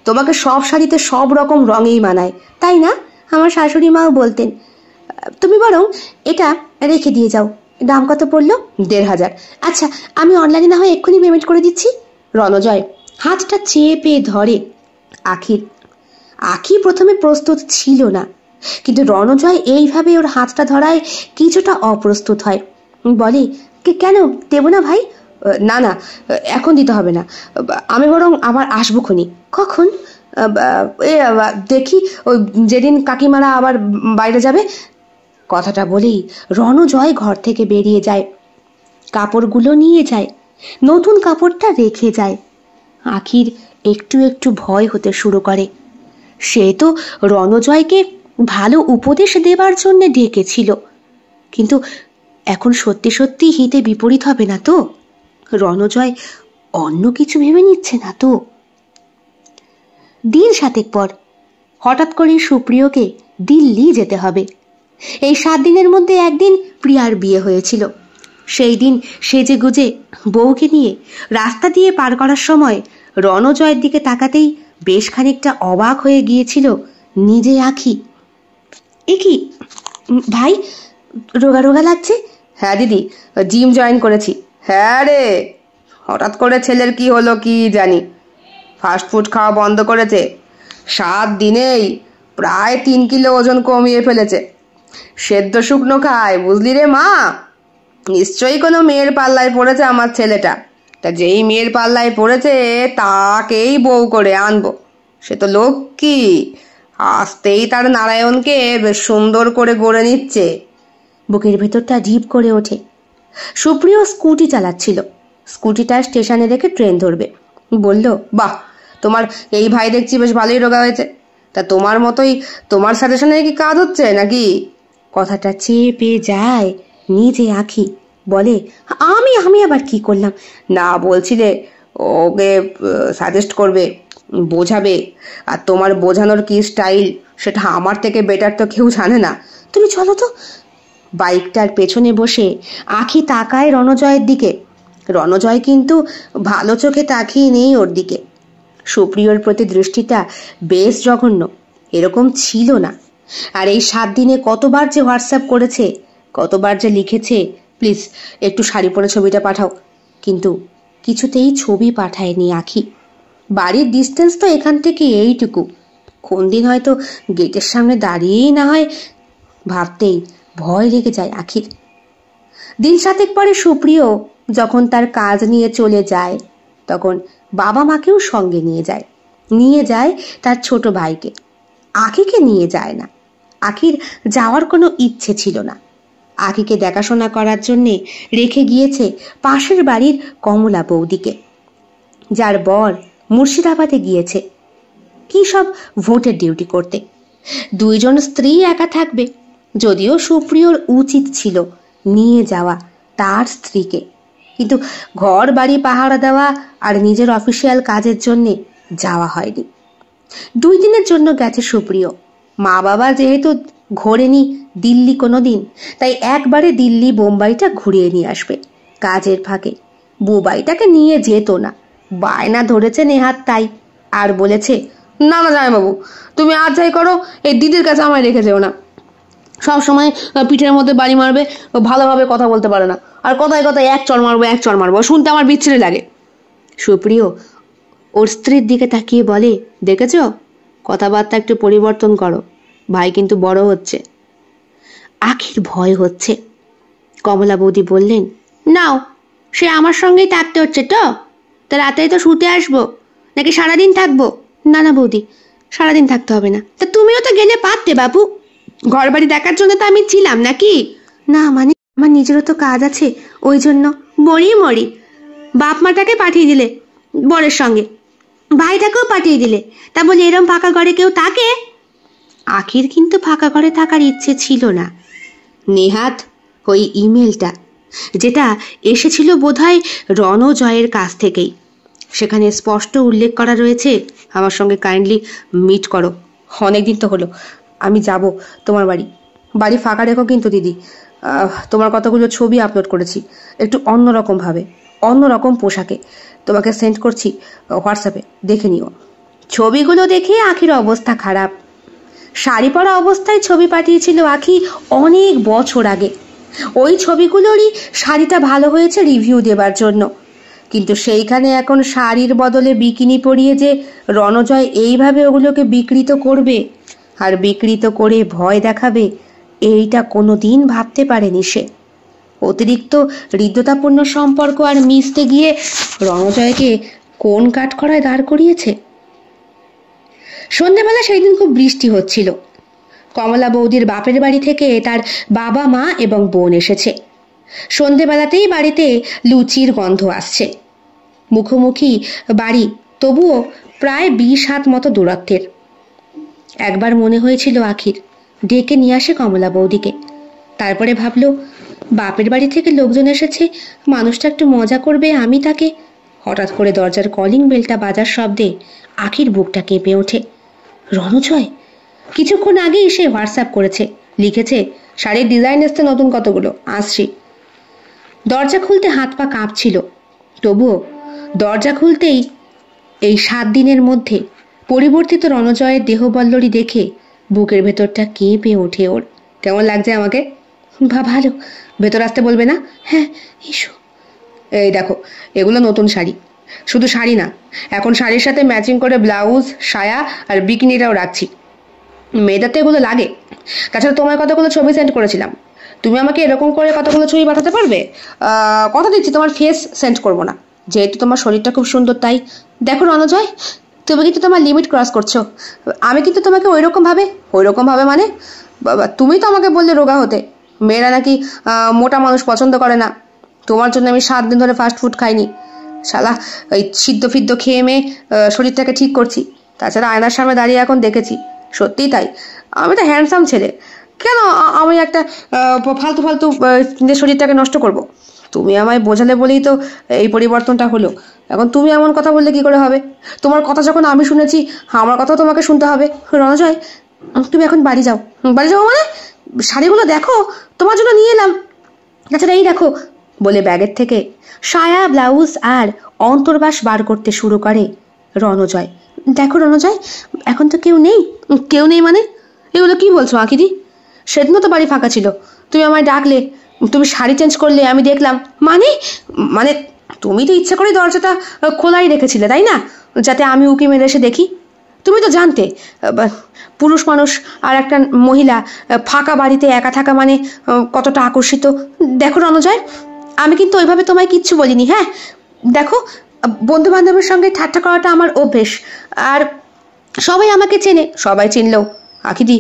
তোমাকে সব শাড়িতে সব রকম রঙেই মানায়, তাই না? আমার শাশুড়ি মাও বলতেন। তুমি বরং এটা রেখে দিয়ে যাও। দাম কত পড়লো? 1500। আচ্ছা, আমি অনলাইনে না হয় এক্ষুনি পেমেন্ট করে দিচ্ছি। রণজয় হাতটা চেপে ধরে আঁখির। আঁখি প্রথমে প্রস্তুত ছিল না, কিন্তু রণজয় এইভাবে ওর হাতটা ধরায় কিছুটা অপ্রস্তুত হয়। বলে, কেন দেব না ভাই? না না, এখন দিতে হবে না, আমি বরং আবার আসবো খনি। কখন? দেখি, ওই যেদিন কাকিমারা আবার বাইরে যাবে। কথাটা বলেই রণজয় ঘর থেকে বেরিয়ে যায়, কাপড়গুলো নিয়ে যায়, নতুন কাপড়টা রেখে যায়। আঁখির একটু একটু ভয় হতে শুরু করে। সে তো রণজয়কে ভালো উপদেশ দেবার জন্য ডেকেছিল, কিন্তু এখন সত্যি সত্যি হিতে বিপরীত হবে না তো? রণজয় অন্য কিছু ভেবে নিচ্ছে না তো? দিন 7 পর হঠাৎ করে সুপ্রিয়কে দিল্লি যেতে হবে। এই 7 দিনের মধ্যে একদিন প্রিয়ার বিয়ে হয়েছিল। সেই দিন সেজে গুজে বউকে নিয়ে রাস্তা দিয়ে পার করার সময় রণজয়ের দিকে তাকাতেই বেশ খানিকটা অবাক হয়ে গিয়েছিল নিজে আঁখি। এ কি ভাই, রোগা রোগা লাগছে? হ্যাঁ দিদি, জিম জয়েন করেছি। হ্যাঁ রে, হঠাৎ করে ছেলের কি হলো কি জানি, ফাস্টফুড খাওয়া বন্ধ করেছে, 7 দিনেই প্রায় 3 কিলো ওজন কমিয়ে ফেলেছে। সেদ্ধ শুকনো খায়, বুঝলি রে মা? নিশ্চয়ই কোনো মেয়ের পাল্লায় পড়েছে আমার ছেলেটা। তা যেই মেয়ের পাল্লায় পড়েছে তাকেই বউ করে আনবো। সে তো লক্ষ্মী, আসতেই তার নারায়ণকে বেশ সুন্দর করে গড়ে নিচ্ছে। বুকের ভেতরটা ঢিপ করে ওঠে। সুপ্রিয় স্কুটি চালাচ্ছিল। স্কুটিটা স্টেশনে রেখে ট্রেন ধরবে। বলল, বাহ, তোমার এই ভাই দেখছি বেশ ভালোই রোগা হয়েছে। তা তোমার মতোই তোমার সাজেশনে কি কাজ হচ্ছে নাকি? কথাটা চেপে যায় নিজে আঁখি। বলে, আমি আমি আবার কি করলাম? না, বলছিলে ওকে সাজেস্ট করবে, বোঝাবে। আর তোমার বোঝানোর কি স্টাইল সেটা আমার থেকে বেটার তো কেউ জানে না। তুমি চলো তো। বাইকটার পেছনে বসে আঁখি তাকায় রণজয়ের দিকে। রণজয় কিন্তু ভালো চোখে তাকিয়ে নেই ওর দিকে। সুপ্রিয়র প্রতি দৃষ্টিটা বেশ জঘন্য, এরকম ছিল না। আর এই 7 দিনে কতবার যে হোয়াটসঅ্যাপ করেছে, কতবার যে লিখেছে, প্লিজ একটু শাড়ি পরে ছবিটা পাঠাও, কিন্তু কিছুতেই ছবি পাঠায়নি আঁখি। বাড়ির ডিস্টেন্স তো এখান থেকে এইটুকু। কোন দিন হয়তো গেটের সামনে দাঁড়িয়েই না হয়, ভাবতেই ভয় লেগে যায় আঁখির। দিন 7 পরে সুপ্রিয় যখন তার কাজ নিয়ে চলে যায়, তখন বাবা মাকেও সঙ্গে নিয়ে যায় তার ছোট ভাইকে। আঁখিকে নিয়ে যায় না। আঁখির যাওয়ার কোনো ইচ্ছে ছিল না। আঁখিকে দেখাশোনা করার জন্যে রেখে গিয়েছে পাশের বাড়ির কমলা বৌদিকে, যার বর মুর্শিদাবাদে গিয়েছে কি সব ভোটের ডিউটি করতে। 2 জন স্ত্রী একা থাকবে, যদিও সুপ্রিয়র উচিত ছিল নিয়ে যাওয়া তার স্ত্রীকে, কিন্তু ঘর বাড়ি পাহারা দেওয়া আর নিজের অফিসিয়াল কাজের জন্য যাওয়া হয়নি। 2 দিনের জন্য গেছে সুপ্রিয়। মা বাবা যেহেতু ঘোরেনি দিল্লি কোনোদিন, তাই একবারে দিল্লি বোম্বাইটা ঘুরিয়ে নিয়ে আসবে কাজের ফাঁকে। বুবাইটাকে নিয়ে যেত না, বায়না ধরেছে নেহাত তাই। আর বলেছে, না না জামাইবাবু, তুমি আর যাই করো, এই দিদির কাছে আমায় রেখে যেও না। সব সময় পিঠের মধ্যে বাড়ি মারবে, ভালোভাবে কথা বলতে পারে না। আর কথায় কথায় এক চড় মারবো, শুনতে আমার বিচ্ছিরি লাগে। সুপ্রিয় ওর স্ত্রীর দিকে তাকিয়ে বলে, দেখেছ, কথাবার্তা একটু পরিবর্তন করো, ভাই কিন্তু বড় হচ্ছে। আখির ভয় হচ্ছে। কমলা বৌদি বললেন, নাও, সে আমার সঙ্গেই থাকতে হচ্ছে তো? তা রাতেই তো শুতে আসবো, নাকি সারাদিন থাকবো? না না বৌদি, সারাদিন থাকতে হবে না। তা তুমিও তো গেলে পারতে বাবু, ঘর বাড়ি দেখার জন্য তো আমি ছিলাম নাকি? না মানে আমার নিজেরও তো কাজ আছে, ওই জন্য। মরি বাপ মাটাকে পাঠিয়ে দিলে বরের সঙ্গে, ভাইটাকেও পাঠিয়ে দিলে, তা বলে এরম ফাঁকা ঘরে কেউ থাকে? আখির কিন্তু ফাঁকা ঘরে থাকার ইচ্ছে ছিল না। নেহাত ওই ইমেলটা, যেটা এসেছিল বোধহয় রণজয়ের কাছ থেকেই, সেখানে স্পষ্ট উল্লেখ করা রয়েছে, আমার সঙ্গে কাইন্ডলি মিট করো। অনেকদিন তো হলো, আমি যাব তোমার বাড়ি ফাঁকা রেখো কিন্তু দিদি। তোমার কতগুলো ছবি আপলোড করেছি, একটু অন্যরকম পোশাকে, তোমাকে সেন্ড করছি হোয়াটসঅ্যাপে, দেখে নিও। ছবিগুলো দেখে আখির অবস্থা খারাপ। শাড়ি পরা অবস্থায় ছবি পাঠিয়েছিল আখি অনেক বছর আগে। ওই ছবিগুলোরই শাড়িটা ভালো হয়েছে রিভিউ দেবার জন্য, কিন্তু সেইখানে এখন শাড়ির বদলে বিকিনি পরিয়ে যে রণজয় এইভাবে ওগুলোকে বিকৃত করবে আর বিকৃত করে ভয় দেখাবে, এইটা কোনো দিন ভাবতে পারেনি সে। অতিরিক্ত হৃদ্যতাপূর্ণ সম্পর্ক আর মিশতে গিয়ে রণজয়কে কোন কাঠখড়ায় দাঁড় করিয়েছে। সন্ধ্যেবেলা সেই দিন খুব বৃষ্টি হচ্ছিল। কমলা বৌদির বাপের বাড়ি থেকে তার বাবা মা এবং বোন এসেছে। সন্ধ্যেবেলাতেই বাড়িতে লুচির গন্ধ আসছে। মুখোমুখি বাড়ি, তবুও প্রায় 20 হাত মতো দূরত্বের। একবার মনে হয়েছিল আখির ডেকে নিয়ে আসে কমলা বৌদিকে। তারপরে ভাবলো, বাপের বাড়ি থেকে লোকজন এসেছে, মানুষটা একটু মজা করবে, আমি তাকে। হঠাৎ করে দরজার কলিং বেলটা বাজার শব্দে আখির বুকটা কেঁপে ওঠে। রণজয় কিছুক্ষণ আগেই সে হোয়াটসঅ্যাপ করেছে, লিখেছে, শাড়ির ডিজাইন এসছে নতুন কতগুলো, আসছি। দরজা খুলতে হাত পা কাঁপছিল, তবুও দরজা খুলতেই এই 7 দিনের মধ্যে পরিবর্তিত রণজয়ের দেহবল্লরী দেখে বুকের ভেতরটা কেঁপে ওঠে ওর। কেমন লাগছে আমাকে? ভালো। ভেতর আসতে বলবে না? হ্যাঁ এসো। এই দেখো, এগুলো নতুন শাড়ি। শুধু শাড়ি না, এখন শাড়ির সাথে ম্যাচিং করে ব্লাউজ, সায়া আর বিকিনিটাও রাখছি। মেয়েদের তো এগুলো লাগে। তাছাড়া তোমার কতগুলো ছবি সেন্ড করেছিলাম, তুমি আমাকে এরকম করে কতগুলো ছবি পাঠাতে পারবে? কথা দিচ্ছি তোমার ফেস সেন্ড করবো না, যেহেতু তোমার শরীরটা খুব সুন্দর তাই। দেখো রণজয়, তুমি কিন্তু তোমার লিমিট ক্রস করছো। আমি কিন্তু তোমাকে ওই রকম ভাবে মানে, বাবা তুমি তো আমাকে বললে রোগা হতে, মেয়েরা নাকি মোটা মানুষ পছন্দ করে না। তোমার জন্য আমি 7 দিন ধরে ফাস্ট ফুড খাইনি, শালা ওই সিদ্ধ ফিদ্ধ খেয়ে মেয়ে শরীরটাকে ঠিক করছি। তাছাড়া আয়নার সামনে দাঁড়িয়ে এখন দেখেছি, সত্যিই তাই, আমি তো হ্যান্ডসাম ছেলে। কেন আমি একটা ফালতু শরীরটাকে নষ্ট করব? তুমি আমায় বোঝালে বলেই তো এই পরিবর্তনটা হলো। এখন তুমি এমন কথা বললে কি করে হবে? তোমার কথা যখন আমি শুনেছি, আমার কথাও তোমাকে শুনতে হবে। রণজয়, তুমি এখন বাড়ি যাও। বাড়ি যাবো মানে? শাড়িগুলো দেখো, তোমার জন্য নিয়ে এলাম। তাছাড়া এই দেখো, বলে ব্যাগের থেকে সায়া, ব্লাউজ আর অন্তর্বাস বার করতে শুরু করে রণজয়। দেখো রণজয়, এখন তো কেউ নেই মানে? এগুলো কি বলছো আকিদি? সেদিনও তো বাড়ি ফাঁকা ছিল, তুমি আমায় ডাকলে, তুমি শাড়ি চেঞ্জ করলে, আমি দেখলাম। মানে মানে তুমি তো ইচ্ছা করে দরজাটা খোলাই রেখেছিলে তাই না, যাতে আমি উকি মেরে এসে দেখি। তুমি তো জানতে পুরুষ মানুষ আর একটা মহিলা ফাঁকা বাড়িতে একা থাকা মানে কতটা আকর্ষিত। দেখো রণজয়, আমি কিন্তু ওইভাবে তোমায় কিচ্ছু বলিনি। হ্যাঁ দেখো, বন্ধু বান্ধবের সঙ্গে ঠাট্টা করাটা আমার অভ্যেস, আর সবাই আমাকে চেনে। সবাই চিনলেও আখিদি,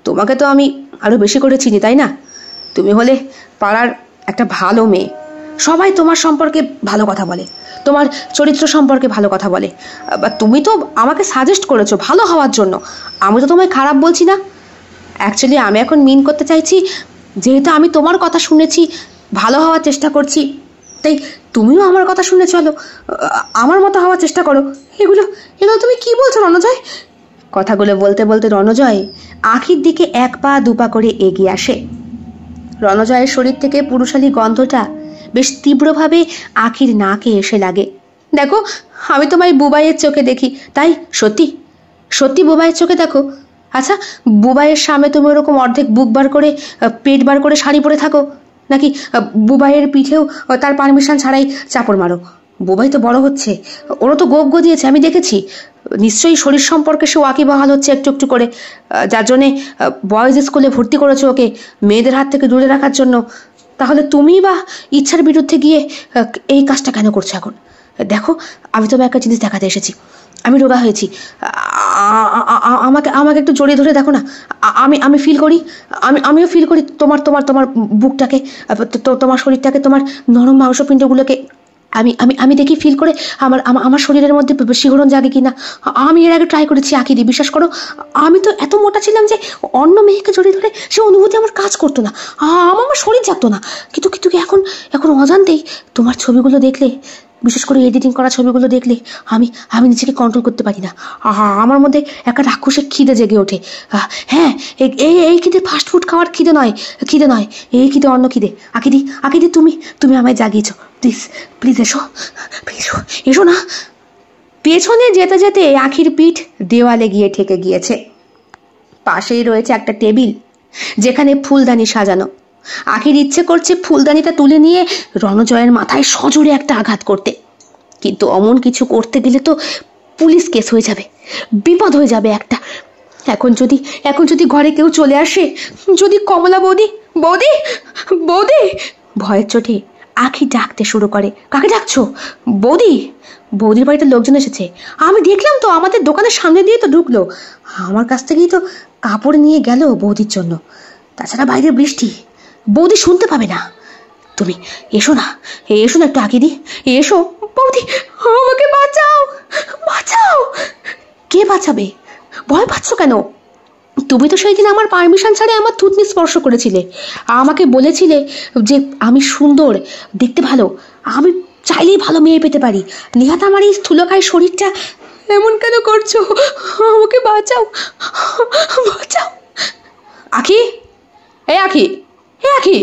তোমাকে তো আমি আরো বেশি করে চিনি তাই না? তুমি হলে পাড়ার একটা ভালো মেয়ে, সবাই তোমার সম্পর্কে ভালো কথা বলে, তোমার চরিত্র সম্পর্কে ভালো কথা বলে। তুমি তো আমাকে সাজেস্ট করেছো ভালো হওয়ার জন্য, আমি তো তোমায় খারাপ বলছি না। অ্যাকচুয়ালি আমি এখন মিন করতে চাইছি, যেহেতু আমি তোমার কথা শুনেছি, ভালো হওয়ার চেষ্টা করছি, তাই তুমিও আমার কথা শুনে চলো, আমার মতো হওয়ার চেষ্টা করো। এগুলো তুমি কি বলছো রণজয়? কথাগুলো বলতে বলতে রণজয় আখির দিকে 1 পা 2 পা করে এগিয়ে আসে। রণজয়ের শরীর থেকে পুরুষালী গন্ধটা বেশ তীব্রভাবে আখির নাকে এসে লাগে। দেখো, আমি তোমায় বুবাইয়ের চোখে দেখি, তাই সত্যি বুবাইয়ের চোখে দেখো। আচ্ছা, বুবাইয়ের সামনে তুমি ওরকম অর্ধেক বুক বার করে, পেট বার করে শাড়ি পরে থাকো, নাকি বুবাইয়ের পিঠেও তার পারমিশন ছাড়াই চাপড় মারো? বুবাই তো বড় হচ্ছে, ওরও তো গোপ গদিয়েছে, আমি দেখেছি। নিশ্চয়ই শরীর সম্পর্কে সে ওয়াকিবহাল হচ্ছে একটু একটু করে, যার জন্যে বয়েজ স্কুলে ভর্তি করেছো ওকে, মেয়েদের হাত থেকে দূরে রাখার জন্য। তাহলে তুমি বা ইচ্ছার বিরুদ্ধে গিয়ে এই কাজটা কেন করছো এখন? দেখো, আমি তোমায় একটা জিনিস দেখাতে এসেছি, আমি রোগা হয়েছি। আমাকে একটু জড়িয়ে ধরে দেখো না, আমি ফিল করি, আমিও ফিল করি তোমার বুকটাকে, তোমার শরীরটাকে, তোমার নরম মাংসপিণ্ডগুলোকে। আমি দেখি, ফিল করে আমার শরীরের মধ্যে শিহরণ জাগে কিনা। আমি এর আগে ট্রাই করেছি আকিদি, বিশ্বাস করো। আমি তো এত মোটা ছিলাম যে অন্য মেয়েকে জড়িয়ে ধরে সে অনুভূতি আমার কাজ করতো না, আমার শরীর জাগতো না। কিন্তু এখন অজান্তেই তোমার ছবিগুলো দেখলে, বিশেষ করে এডিটিং করা ছবিগুলো দেখলে আমি নিজেকে কন্ট্রোল করতে পারি না। আমার মধ্যে একটা রাক্ষসের খিদে জেগে ওঠে। হ্যাঁ, এই খিদে ফাস্টফুড খাওয়ার খিদে নয়, এই খিদে অন্য খিদে। আকিদি তুমি আমায় জাগিয়েছো, প্লিজ এসো না। পেছনে যেতে যেতে আখির পিঠ দেওয়ালে গিয়ে ঠেকে গিয়েছে। পাশেই রয়েছে একটা টেবিল, যেখানে ফুলদানি সাজানো। আখির ইচ্ছে করছে ফুলদানিটা তুলে নিয়ে রণজয়ের মাথায় সজোরে একটা আঘাত করতে, কিন্তু অমন কিছু করতে গেলে তো পুলিশ কেস হয়ে যাবে, বিপদ হয়ে যাবে একটা। এখন যদি ঘরে কেউ চলে আসে, যদি কমলা বৌদি ভয়ের চোটে আখি ডাকতে শুরু করে। কাকে ডাকছো? বৌদির বাড়িতে লোকজন এসেছে, আমি দেখলাম তো, আমাদের দোকানের সামনে দিয়ে তো ঢুকলো, আমার কাছ থেকেই তো কাপড় নিয়ে গেল বৌদির জন্য। তাছাড়া বাইরে বৃষ্টি, বৌদি শুনতে পাবে না। তুমি এসো না একটু আকিদি, এসো। বৌদি, আমাকে বাঁচাও। কে বাঁচাবে? ভয় পাচ্ছ কেন? তুমি তো সেই দিন আমার পারমিশন ছাড়াই আমার থুতনি স্পর্শ করেছিলে, আমাকে বলেছিলে যে আমি সুন্দর, দেখতে ভালো, আমি চাইলেই ভালো মেয়ে পেতে পারি। নিহাত আমার এই স্থূলকায় শরীরটা এমন কেন করছো? আমাকে বাঁচাও। আখি, আখি,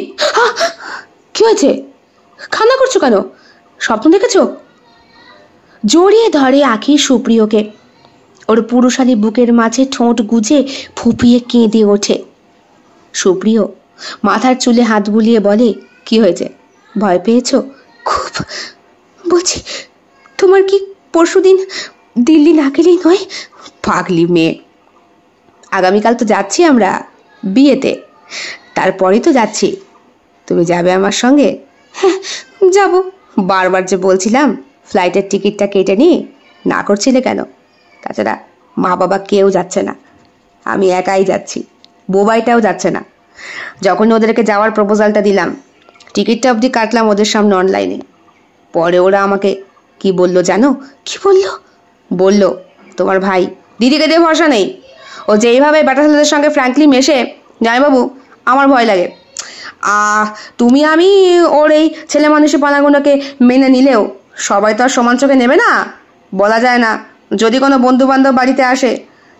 কি হয়েছে? কান্না করছো কেন? স্বপ্ন দেখেছো? জড়িয়ে ধরে আখি সুপ্রিয়কে, ওর পুরুষালী বুকের মাঝে ঠোঁট গুজে ফুপিয়ে কেঁদে ওঠে। সুপ্রিয় মাথার চুলে হাত বুলিয়ে বলে, কি হয়েছে? ভয় পেয়েছো? খুব। বলছি, তোমার কি পরশুদিন দিল্লি না গেলেই নয়? পাগলি মেয়ে। আগামীকাল তো যাচ্ছি আমরা বিয়েতে, তারপরেই তো যাচ্ছি। তুমি যাবে আমার সঙ্গে? হ্যাঁ যাব। বারবার যে বলছিলাম ফ্লাইটের টিকিটটা কেটে নি, না করছিলে কেন? তাছাড়া মা বাবা কেউ যাচ্ছে না, আমি একাই যাচ্ছি। বোবাইটাও যাচ্ছে না। যখন ওদেরকে যাওয়ার প্রপোজালটা দিলাম, টিকিটটা অবধি কাটলাম ওদের সামনে অনলাইনে। পরে ওরা আমাকে কি বললো জানো? কি বললো? বললো তোমার ভাই দিদিকে দিয়ে ভরসা নেই, ও যেইভাবে বেটা ছেলেদের সঙ্গে ফ্র্যাঙ্কলি মেশে, জামাইবাবু আমার ভয় লাগে। তুমি আমি ওর এই ছেলে মানুষের পানাগুলোকে মেনে নিলেও সবাই তো আর সমান চোখে নেবে না, বলা যায় না। যদি কোনো বন্ধু বান্ধব বাড়িতে আসে,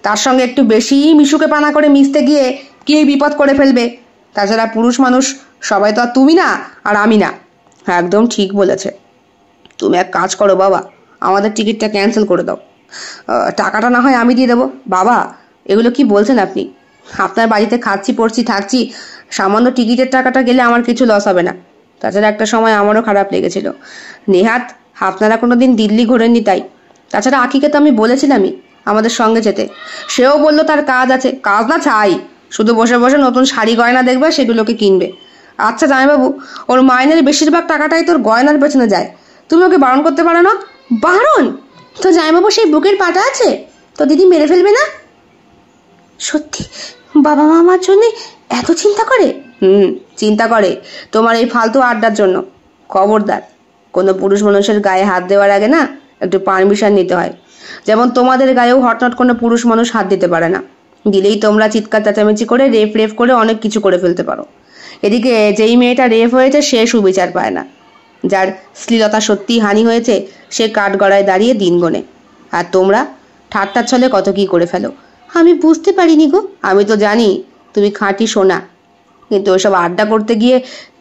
তার সঙ্গে একটু বেশি মিশুকে পানা করে মিশতে গিয়ে কি বিপদ করে ফেলবে। তাছাড়া পুরুষ মানুষ সবাই তো আর তুমি না আর আমি না। একদম ঠিক বলেছে। তুমি এক কাজ করো বাবা, আমাদের টিকিটটা ক্যান্সেল করে দাও, টাকাটা না হয় আমি দিয়ে দেবো। বাবা এগুলো কি বলছেন আপনি? আপনার বাড়িতে খাচ্ছি পড়ছি থাকছি, সামান্য টিকিটের টাকাটা গেলে আমার কিছু লস হবে না। তাছাড়া একটা সময় আমারও খারাপ লেগেছিল। নেহাত আপনারা কোনোদিন দিল্লি ঘোরেননি তাই। তাছাড়া আখিকে তো আমি বলেছিলামই আমাদের সঙ্গে যেতে, সেও বললো তার কাজ আছে। কাজ না ছাই, শুধু বসে বসে নতুন শাড়ি গয়না দেখবে, সেগুলোকে কিনবে। আচ্ছা জামাইবাবু, ওর মাইনের বেশিরভাগ টাকাটাই তোর গয়নার পেছনে যায়, তুমি ওকে বারণ করতে পারো না? বারণ? তো জামাইবাবু সেই বুকের পাটা আছে, তো দিদি মেরে ফেলবে না? সত্যি বাবা মা আমার জন্য এত চিন্তা করে? চিন্তা করে তোমার এই ফালতু আড্ডার জন্য। খবরদার, কোনো পুরুষ মানুষের গায়ে হাত দেওয়ার আগে না একটু পারমিশন নিতে হয়। যেমন তোমাদের গায়েও হঠাৎ কোনো পুরুষ মানুষ হাত দিতে পারে না, দিলেই তোমরা চিৎকার চেঁচামেচি করে রেপ করে অনেক কিছু করে ফেলতে পারো। এদিকে যেই মেয়েটা রেপ হয়েছে সে সুবিচার পায় না, যার শ্লীলতা সত্যি হানি হয়েছে সে কাঠগড়ায় দাঁড়িয়ে দিন গোনে। আর তোমরা ঠাট্টার ছলে কত কি করে ফেলো। আমি বুঝতে পারিনি গো। আমি তো জানি তুমি খাঁটি সোনা, কিন্তু ওসব আড্ডা করতে গিয়ে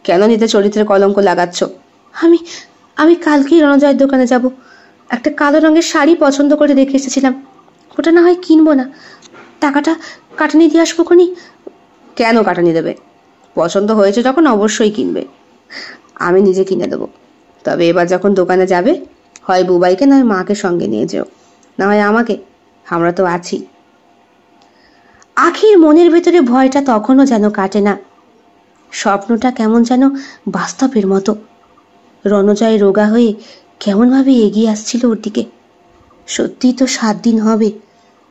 কেন নিতে চরিত্রের কলঙ্ক লাগাচ্ছ? আমি আমি কালকেই রণজয়ের দোকানে যাব। একটা কালো রঙের শাড়ি পছন্দ করে রেখে এসেছিলাম, ওটা না হয় কিনবো না, টাকাটা কাটানি দিয়ে আসবো খনি। কেন কাটানি দেবে? পছন্দ হয়েছে যখন অবশ্যই কিনবে। আমি নিজে কিনে দেবো। তবে এবার যখন দোকানে যাবে, হয় বুবাইকে নয় মাকে সঙ্গে নিয়ে যেও, না হয় আমাকে, আমরা তো আছি। আখির মনের ভেতরে ভয়টা তখনও যেন কাটে না। স্বপ্নটা কেমন যেন বাস্তবের মতো। রণজয় রোগা হয়ে কেমনভাবে এগিয়ে আসছিল ওর দিকে। সত্যিই তো 7 দিন হবে,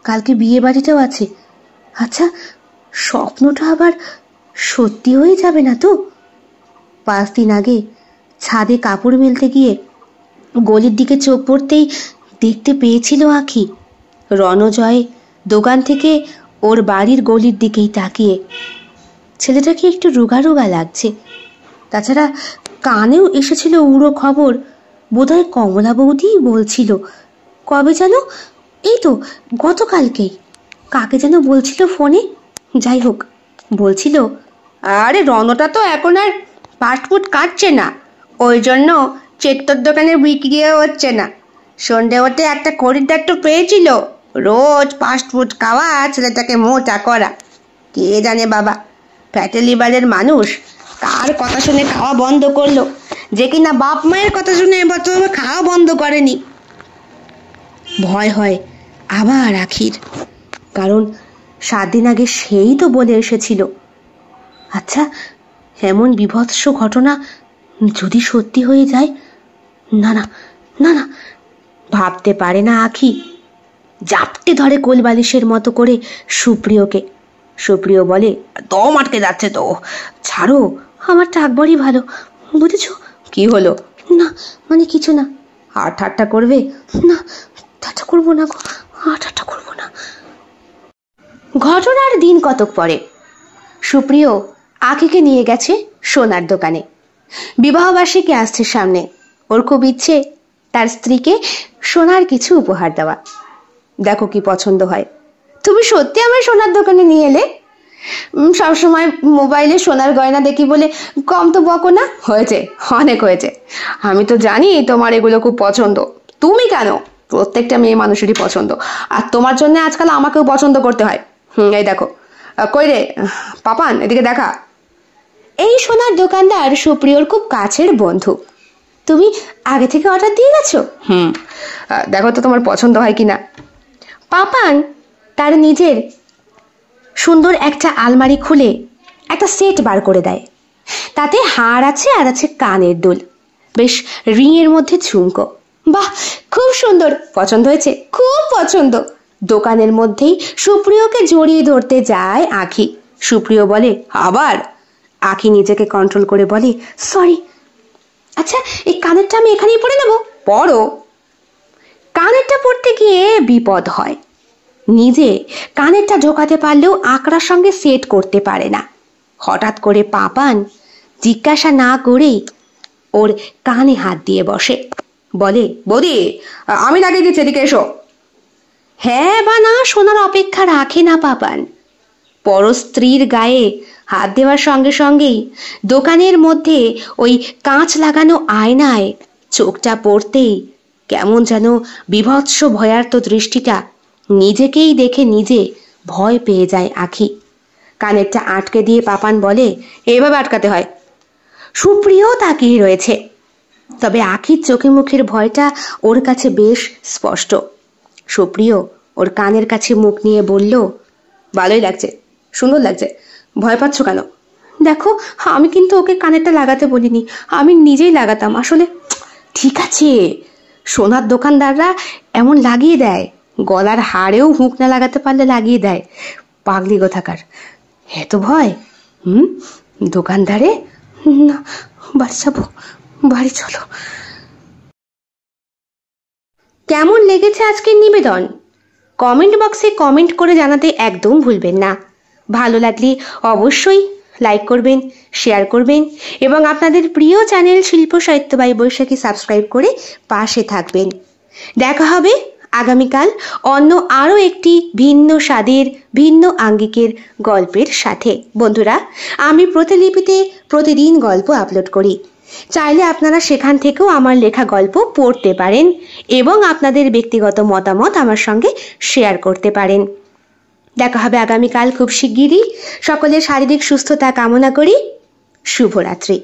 কালকে বিয়ে বাড়িটাও আছে। আচ্ছা, স্বপ্নটা আবার সত্যি হয়ে যাবে না তো? 5 দিন আগে ছাদে কাপড় মেলতে গিয়ে গলির দিকে চোখ পড়তেই দেখতে পেয়েছিল আখি রণজয় দোকান থেকে ওর বাড়ির গলির দিকেই তাকিয়ে। ছেলেটাকে একটু রোগা রোগা লাগছে। তাছাড়া কানেও এসেছিল উড়ো খবর, বোধহয় কমলা বৌদিই বলছিল। কবে যেন, এই তো গতকালকেই। কাকে যেন বলছিল ফোনে। যাই হোক, বলছিল আরে রণটা তো এখন আর ফাস্টফুড কাটছে না, ওই জন্য চেত্তর দোকানে বিক্রিও হচ্ছে না। সন্ধে হতে একটা খরিদ্দার তো পেয়েছিল, রোজ ফাস্টফুড খাওয়া ছেলেটাকে মোটা করা। কে জানে বাবা, ফ্যাটি লিভারের মানুষ কার কথা শুনে খাওয়া বন্ধ করলো, যে কিনা বাপ মায়ের কথা শুনে এবছর খাওয়া বন্ধ করেনি। ভয় হয় আবার আখির, কারণ 7 দিন আগে সেই তো বলে এসেছিল। আচ্ছা, এমন বিভৎস ঘটনা যদি সত্যি হয়ে যায়? না না না না, ভাবতে পারে না আখি। জাপটে ধরে কোলবালিশের মতো করে সুপ্রিয়কে। সুপ্রিয় বলে দম আটকে যাচ্ছে তো, ছাড়ো। আমার টাক বড়ই ভালো, বুঝেছ? কি হলো? না মানে কিছু না। আর ঠাট্টা করবে না? ঠাট্টা করবো না গো, আর ঠাট্টা করবো না। ঘটনার দিন কতক পরে সুপ্রিয় আখিকে নিয়ে গেছে সোনার দোকানে। বিবাহবার্ষিকী আসছে সামনে, ওর খুব ইচ্ছে তার স্ত্রীকে সোনার কিছু উপহার দেওয়া। দেখো কি পছন্দ হয়। তুমি সত্যি আমার সোনার দোকানে নিয়ে এলে? সবসময় মোবাইলে সোনার গয়না দেখি বলে কম তো বকো না। হয়েছে, অনেক হয়েছে। আমি তো জানি তোমার এগুলো খুব পছন্দ। তুমি কেন, প্রত্যেকটা মেয়ে মানুষেরই পছন্দ, আর তোমার জন্য আজকাল আমাকেও পছন্দ করতে হয়। এই দেখো। কই রে পাপান, এদিকে দেখা। এই সোনার দোকানদার সুপ্রিয়র খুব কাছের বন্ধু। তুমি আগে থেকে অর্ডার দিয়ে গেছো? দেখো তো তোমার পছন্দ হয় কিনা। পাপান তার নিজের সুন্দর একটা আলমারি খুলে একটা সেট বার করে দেয়। তাতে হার আছে আর আছে কানের দুল, বেশ রিংয়ের মধ্যে ঝুমকো। বাহ, খুব সুন্দর, পছন্দ হয়েছে, খুব পছন্দ। দোকানের মধ্যেই সুপ্রিয়কে জড়িয়ে ধরতে যায় আঁখি। সুপ্রিয় বলে, আবার? আঁখি নিজেকে কন্ট্রোল করে বলে, সরি। আচ্ছা, এই কানেরটা আমি এখানেই পরে নেব। পরো। কানেরটা পরতে গিয়ে বিপদ হয়। নিজে কানেরটা ঢোকাতে পারলেও আঁকড়ার সঙ্গে সেট করতে পারে না। হঠাৎ করে পাপান জিজ্ঞাসা না করেই ওর কানে হাত দিয়ে বসে, বলে, বৌদি আমি লাগিয়ে দিচ্ছি, এদিকে এসো। হ্যাঁ বা না শোনার অপেক্ষা রাখে না পাপান। পর স্ত্রীর গায়ে হাত দেওয়ার সঙ্গে সঙ্গেই দোকানের মধ্যে ওই কাঁচ লাগানো আয়নায় চোখটা পড়তেই কেমন যেন বিভৎস ভয়ার্ত দৃষ্টিটা নিজেকেই দেখে নিজে ভয় পেয়ে যায় আঁখি। কানেরটা আটকে দিয়ে পাপান বলে, এভাবে আটকাতে হয়। সুপ্রিয় তাকিয়ে রয়েছে, তবে আঁখির চোখে মুখের ভয়টা ওর কাছে বেশ স্পষ্ট। সুপ্রিয় ওর কানের কাছে মুখ নিয়ে বলল, ভালোই লাগছে, সুন্দর লাগছে, ভয় পাচ্ছ কেন? দেখো, আমি কিন্তু ওকে কানেরটা লাগাতে বলিনি, আমি নিজেই লাগাতাম আসলে। ঠিক আছে, সোনার দোকানদাররা এমন লাগিয়ে দেয়, গলার হাড়েও হুঁক না লাগাতে পারলে লাগিয়ে দেয়। পাগলি কোথাকার, এত ভয়? দোকানদারে না, বাড়ি যাবো, বাড়ি চলো। কেমন লেগেছে আজকের নিবেদন? কমেন্ট বক্সে কমেন্ট করে জানাতে একদম ভুলবেন না। ভালো লাগলে অবশ্যই লাইক করবেন, শেয়ার করবেন এবং আপনাদের প্রিয় চ্যানেল শিল্প সাহিত্য বাই বৈশাখী সাবস্ক্রাইব করে পাশে থাকবেন। দেখা হবে আগামীকাল অন্য আরও একটি ভিন্ন স্বাদের ভিন্ন আঙ্গিকের গল্পের সাথে। বন্ধুরা, আমি প্রতিলিপিতে প্রতিদিন গল্প আপলোড করি, চাইলে আপনারা সেখান থেকেও আমার লেখা গল্প পড়তে পারেন এবং আপনাদের ব্যক্তিগত মতামত আমার সঙ্গে শেয়ার করতে পারেন। দেখা হবে আগামীকাল খুব শিগগিরই। সকলের শারীরিক সুস্থতা কামনা করি। শুভরাত্রি।